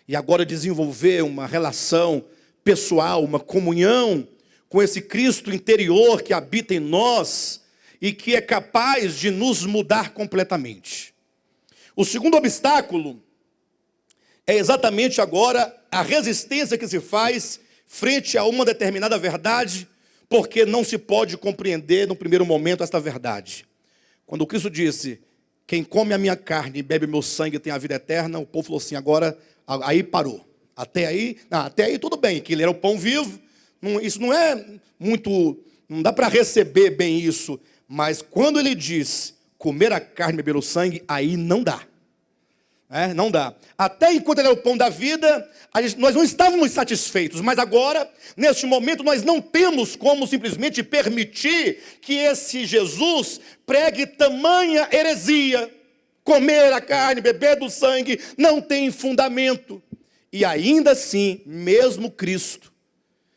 e agora desenvolver uma relação pessoal, uma comunhão com esse Cristo interior que habita em nós e que é capaz de nos mudar completamente. O segundo obstáculo é exatamente agora a resistência que se faz frente a uma determinada verdade, porque não se pode compreender no primeiro momento esta verdade. Quando Cristo disse: quem come a minha carne e bebe meu sangue tem a vida eterna, o povo falou assim, agora, aí parou. Até aí tudo bem, que ele era o pão vivo, isso não é muito, não dá para receber bem isso, mas quando ele diz comer a carne e beber o sangue, aí não dá. Não dá. Até enquanto ele é o pão da vida, nós não estávamos satisfeitos, mas agora, neste momento, nós não temos como simplesmente permitir que esse Jesus pregue tamanha heresia. Comer a carne, beber do sangue, não tem fundamento. E ainda assim, mesmo Cristo,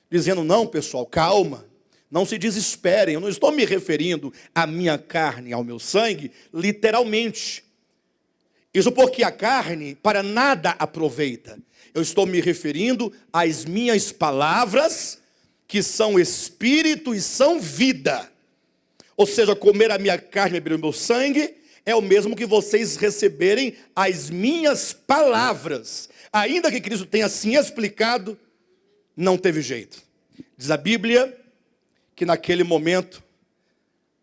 dizendo, não pessoal, calma, não se desesperem, eu não estou me referindo à minha carne, ao meu sangue, literalmente. Isso porque a carne para nada aproveita. Eu estou me referindo às minhas palavras, que são espírito e são vida. Ou seja, comer a minha carne e beber o meu sangue é o mesmo que vocês receberem as minhas palavras. Ainda que Cristo tenha assim explicado, não teve jeito. Diz a Bíblia que naquele momento,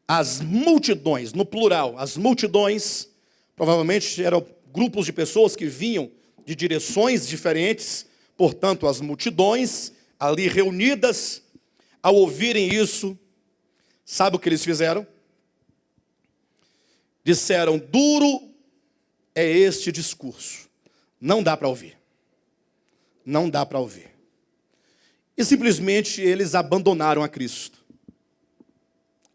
as multidões, no plural, as multidões, provavelmente eram grupos de pessoas que vinham de direções diferentes, portanto, as multidões ali reunidas, ao ouvirem isso, sabe o que eles fizeram? Disseram, duro é este discurso, não dá para ouvir, não dá para ouvir. E simplesmente eles abandonaram a Cristo.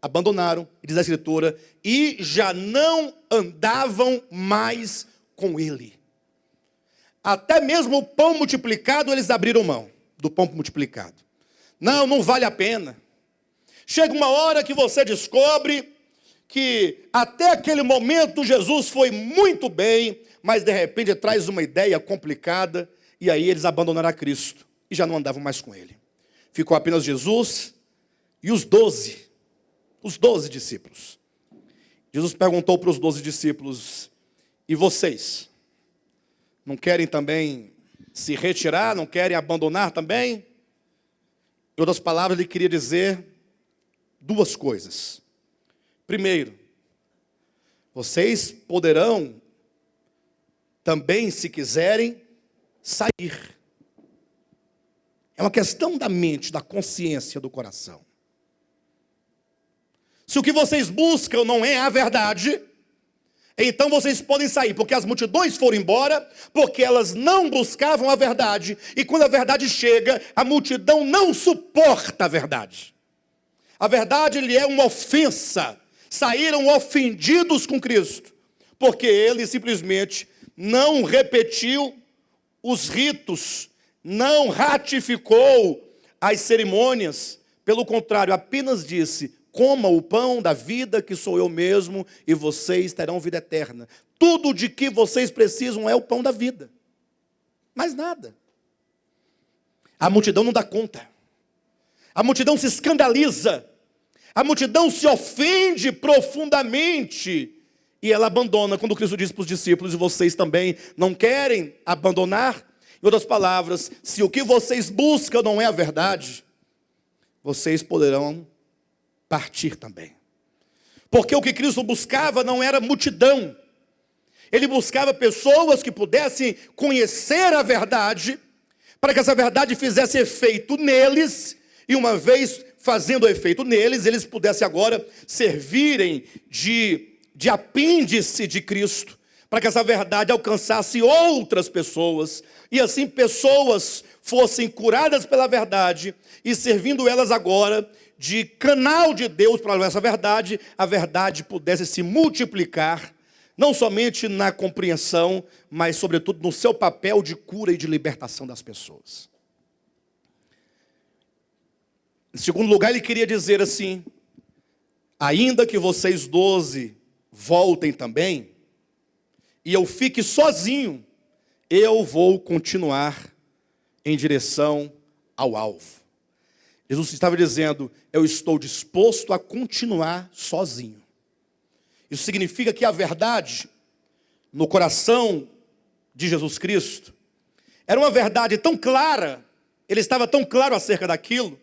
Abandonaram, diz a Escritura, e já não andavam mais com ele. Até mesmo o pão multiplicado, eles abriram mão do pão multiplicado. Não vale a pena. Chega uma hora que você descobre que até aquele momento Jesus foi muito bem, mas de repente traz uma ideia complicada, e aí eles abandonaram a Cristo, e já não andavam mais com ele. Ficou apenas Jesus e os 12 discípulos. Jesus perguntou para os 12 discípulos, e vocês? Não querem também se retirar? Não querem abandonar também? Em outras palavras, ele queria dizer duas coisas. Primeiro, vocês poderão também, se quiserem, sair. É uma questão da mente, da consciência, do coração. Se o que vocês buscam não é a verdade, então vocês podem sair, porque as multidões foram embora, porque elas não buscavam a verdade, e quando a verdade chega, a multidão não suporta a verdade. A verdade lhe é uma ofensa. Saíram ofendidos com Cristo, porque ele simplesmente não repetiu os ritos, não ratificou as cerimônias, pelo contrário, apenas disse, coma o pão da vida que sou eu mesmo e vocês terão vida eterna. Tudo de que vocês precisam é o pão da vida. Mais nada. A multidão não dá conta. A multidão se escandaliza. A multidão se ofende profundamente e ela abandona. Quando Cristo diz para os discípulos: e vocês também não querem abandonar? Em outras palavras, se o que vocês buscam não é a verdade, vocês poderão partir também. Porque o que Cristo buscava não era multidão. Ele buscava pessoas que pudessem conhecer a verdade, para que essa verdade fizesse efeito neles, e uma vez fazendo efeito neles, eles pudessem agora servirem de apêndice de Cristo, para que essa verdade alcançasse outras pessoas, e assim pessoas fossem curadas pela verdade, e servindo elas agora de canal de Deus para levar essa verdade, a verdade pudesse se multiplicar, não somente na compreensão, mas sobretudo no seu papel de cura e de libertação das pessoas. Em segundo lugar, ele queria dizer assim: ainda que vocês 12 voltem também, e eu fique sozinho, eu vou continuar em direção ao alvo. Jesus estava dizendo: eu estou disposto a continuar sozinho. Isso significa que a verdade no coração de Jesus Cristo era uma verdade tão clara, ele estava tão claro acerca daquilo,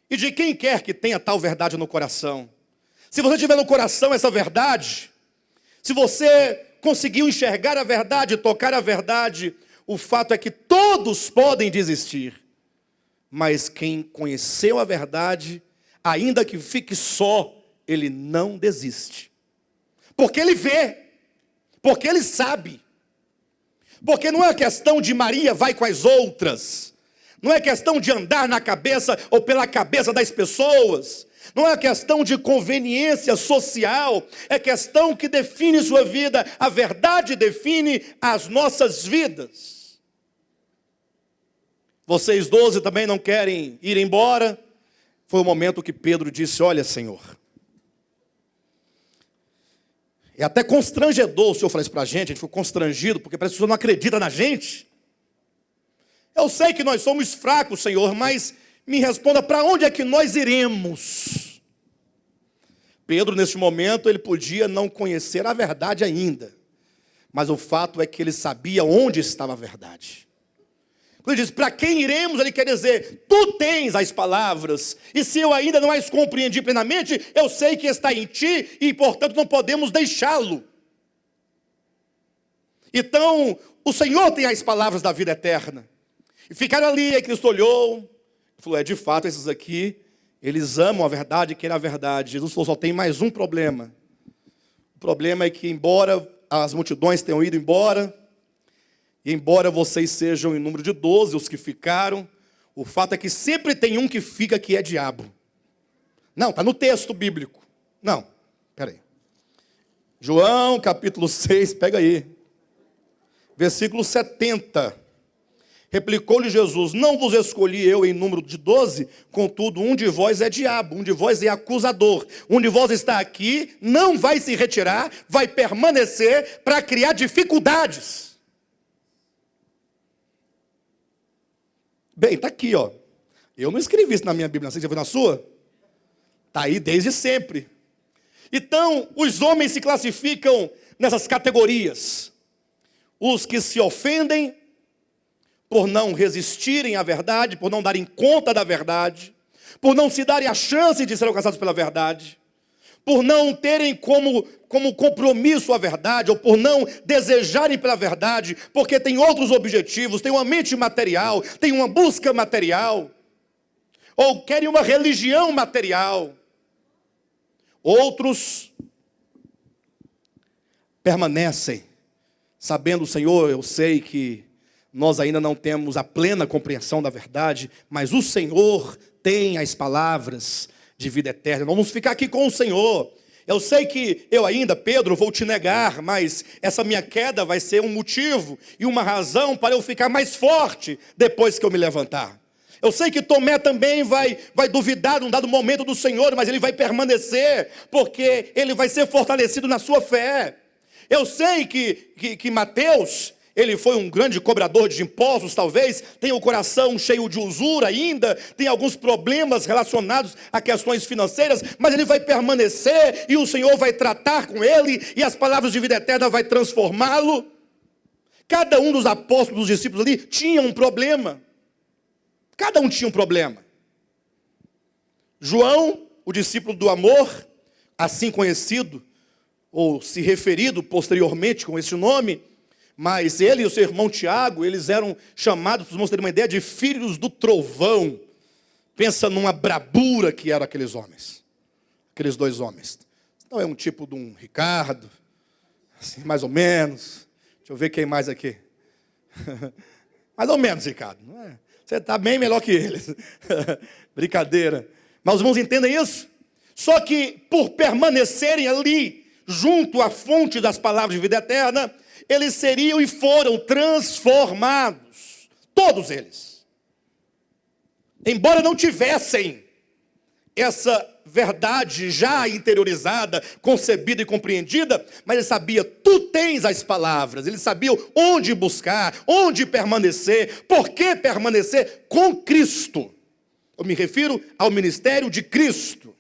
e de quem quer que tenha tal verdade no coração. Se você tiver no coração essa verdade, se você conseguiu enxergar a verdade, tocar a verdade, o fato é que todos podem desistir. Mas quem conheceu a verdade, ainda que fique só, ele não desiste. Porque ele vê, porque ele sabe. Porque não é questão de Maria vai com as outras, não é questão de andar na cabeça ou pela cabeça das pessoas, não é questão de conveniência social, é questão que define sua vida. A verdade define as nossas vidas. Vocês 12 também não querem ir embora? Foi o momento que Pedro disse: olha, Senhor, é até constrangedor o Senhor falar isso para a gente ficou constrangido, porque parece que o Senhor não acredita na gente. Eu sei que nós somos fracos, Senhor, mas me responda, para onde é que nós iremos? Pedro, neste momento, ele podia não conhecer a verdade ainda, mas o fato é que ele sabia onde estava a verdade. Quando ele diz, para quem iremos, ele quer dizer, tu tens as palavras, e se eu ainda não as compreendi plenamente, eu sei que está em ti, e portanto não podemos deixá-lo. Então, o Senhor tem as palavras da vida eterna. E ficaram ali, aí Cristo olhou, e falou, de fato, esses aqui, eles amam a verdade, querem a verdade. Jesus falou, só tem mais um problema. O problema é que, embora as multidões tenham ido embora, e embora vocês sejam em número de 12, os que ficaram, o fato é que sempre tem um que fica que é diabo. Não, está no texto bíblico. Não, peraí. João, capítulo 6, pega aí. Versículo 70. Replicou-lhe Jesus, não vos escolhi eu em número de 12, contudo um de vós é diabo, um de vós é acusador, um de vós está aqui, não vai se retirar, vai permanecer para criar dificuldades. Bem, está aqui, ó. Eu não escrevi isso na minha Bíblia, você já viu na sua? Está aí desde sempre. Então, os homens se classificam nessas categorias. Os que se ofendem por não resistirem à verdade, por não darem conta da verdade, por não se darem a chance de serem alcançados pela verdade, por não terem como compromisso a verdade, ou por não desejarem pela verdade, porque tem outros objetivos, tem uma mente material, tem uma busca material, ou querem uma religião material. Outros permanecem, sabendo, Senhor, eu sei que nós ainda não temos a plena compreensão da verdade, mas o Senhor tem as palavras de vida eterna. Nós vamos ficar aqui com o Senhor. Eu sei que eu ainda, Pedro, vou te negar, mas essa minha queda vai ser um motivo e uma razão para eu ficar mais forte depois que eu me levantar. Eu sei que Tomé também vai duvidar num dado momento do Senhor, mas ele vai permanecer, porque ele vai ser fortalecido na sua fé. Eu sei que Mateus, ele foi um grande cobrador de impostos, talvez, tem o coração cheio de usura ainda, tem alguns problemas relacionados a questões financeiras, mas ele vai permanecer e o Senhor vai tratar com ele e as palavras de vida eterna vai transformá-lo. Cada um dos apóstolos, dos discípulos ali, tinha um problema. Cada um tinha um problema. João, o discípulo do amor, assim conhecido, ou se referido posteriormente com esse nome, mas ele e o seu irmão Tiago, eles eram chamados, para vocês terem uma ideia, de filhos do trovão. Pensa numa brabura que eram aqueles homens, aqueles dois homens. Não é um tipo de um Ricardo, assim, mais ou menos. Deixa eu ver quem mais aqui. Mais ou menos, Ricardo. Não é? Você está bem melhor que eles. Brincadeira. Mas os irmãos entendem isso? Só que por permanecerem ali, junto à fonte das palavras de vida eterna, eles seriam e foram transformados. Todos eles. Embora não tivessem essa verdade já interiorizada, concebida e compreendida, mas ele sabia, tu tens as palavras, ele sabia onde buscar, onde permanecer, por que permanecer com Cristo. Eu me refiro ao ministério de Cristo.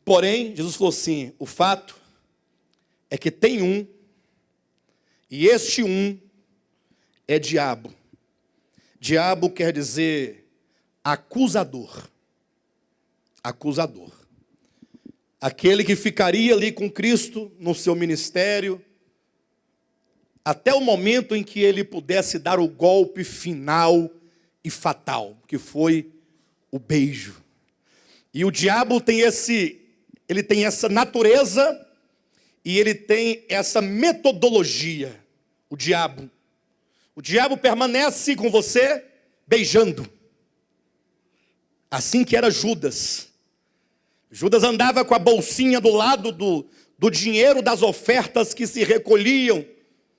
Porém, Jesus falou assim, o fato é que tem um, e este um é diabo. Diabo quer dizer acusador. Acusador. Aquele que ficaria ali com Cristo no seu ministério, até o momento em que ele pudesse dar o golpe final e fatal, que foi o beijo. E o diabo tem ele tem essa natureza e ele tem essa metodologia. O diabo permanece com você beijando. Assim que era Judas. Judas andava com a bolsinha do lado do dinheiro das ofertas que se recolhiam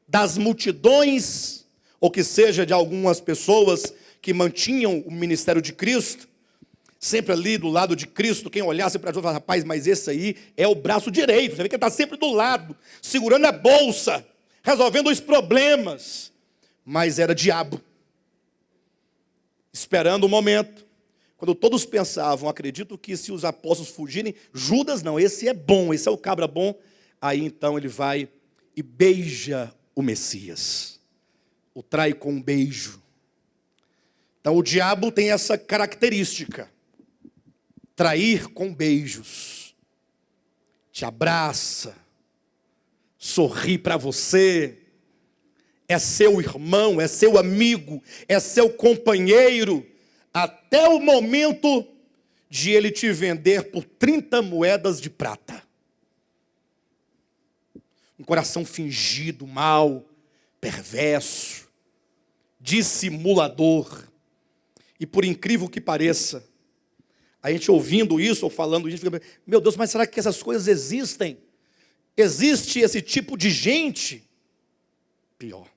das multidões, ou que seja de algumas pessoas que mantinham o ministério de Cristo, sempre ali do lado de Cristo. Quem olhasse para Judas falava, rapaz, mas esse aí é o braço direito, você vê que ele está sempre do lado, segurando a bolsa, resolvendo os problemas, mas era diabo, esperando o momento, quando todos pensavam, acredito que se os apóstolos fugirem, Judas não, esse é bom, esse é o cabra bom, aí então ele vai e beija o Messias, o trai com um beijo. Então o diabo tem essa característica, trair com beijos, te abraça, sorri para você, é seu irmão, é seu amigo, é seu companheiro, até o momento de ele te vender por 30 moedas de prata. Um coração fingido, mau, perverso, dissimulador. E por incrível que pareça, a gente ouvindo isso ou falando isso, fica, meu Deus, mas será que essas coisas existem? Existe esse tipo de gente? Pior,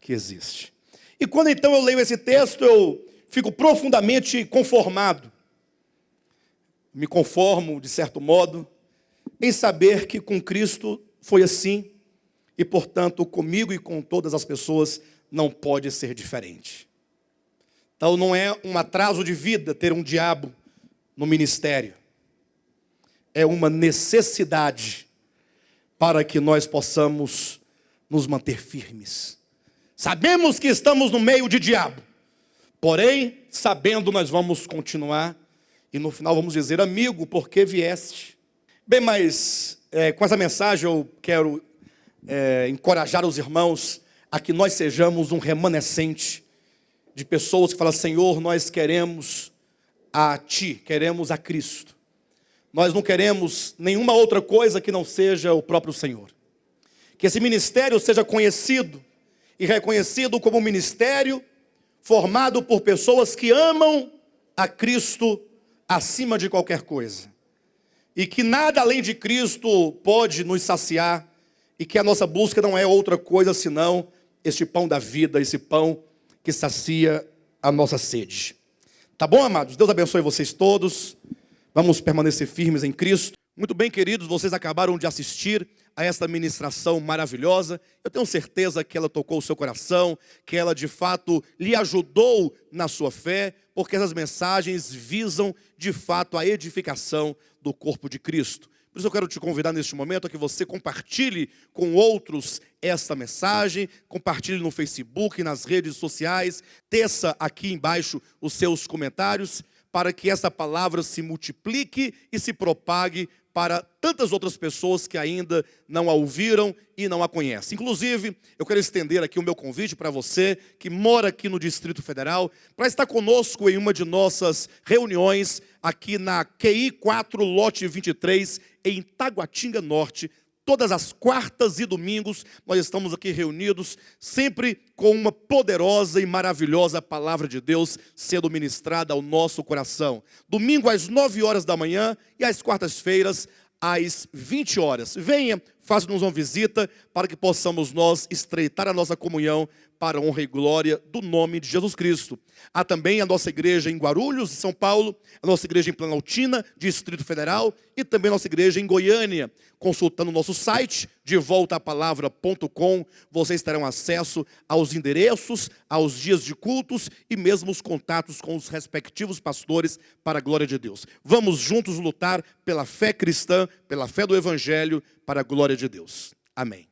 que existe. E quando então eu leio esse texto, eu fico profundamente conformado. Me conformo, de certo modo, em saber que com Cristo foi assim, e portanto comigo e com todas as pessoas não pode ser diferente. Então não é um atraso de vida ter um diabo no ministério. É uma necessidade para que nós possamos nos manter firmes. Sabemos que estamos no meio de diabo. Porém, sabendo, nós vamos continuar. E no final vamos dizer, amigo, por que vieste? Bem, mas com essa mensagem eu quero encorajar os irmãos a que nós sejamos um remanescente de pessoas que falam, Senhor, nós queremos a Ti, queremos a Cristo. Nós não queremos nenhuma outra coisa que não seja o próprio Senhor. Que esse ministério seja conhecido e reconhecido como um ministério formado por pessoas que amam a Cristo acima de qualquer coisa. E que nada além de Cristo pode nos saciar. E que a nossa busca não é outra coisa senão este pão da vida, esse pão que sacia a nossa sede. Tá bom, amados? Deus abençoe vocês todos. Vamos permanecer firmes em Cristo. Muito bem, queridos, vocês acabaram de assistir a esta ministração maravilhosa. Eu tenho certeza que ela tocou o seu coração, que ela de fato lhe ajudou na sua fé, porque essas mensagens visam de fato a edificação do corpo de Cristo. Por isso eu quero te convidar neste momento a que você compartilhe com outros esta mensagem, compartilhe no Facebook, nas redes sociais, teça aqui embaixo os seus comentários, para que essa palavra se multiplique e se propague para tantas outras pessoas que ainda não a ouviram e não a conhecem. Inclusive, eu quero estender aqui o meu convite para você que mora aqui no Distrito Federal, para estar conosco em uma de nossas reuniões aqui na QI 4, lote 23, em Taguatinga Norte. Todas as quartas e domingos nós estamos aqui reunidos, sempre com uma poderosa e maravilhosa palavra de Deus sendo ministrada ao nosso coração. Domingo às 9 horas da manhã e às quartas-feiras às 20 horas. Venha, faça-nos uma visita para que possamos nós estreitar a nossa comunhão para a honra e glória do nome de Jesus Cristo. Há também a nossa igreja em Guarulhos, em São Paulo, a nossa igreja em Planaltina, Distrito Federal, e também a nossa igreja em Goiânia. Consultando o nosso site, devoltaapalavra.com, vocês terão acesso aos endereços, aos dias de cultos e mesmo os contatos com os respectivos pastores para a glória de Deus. Vamos juntos lutar pela fé cristã, pela fé do Evangelho, para a glória de Deus. Amém.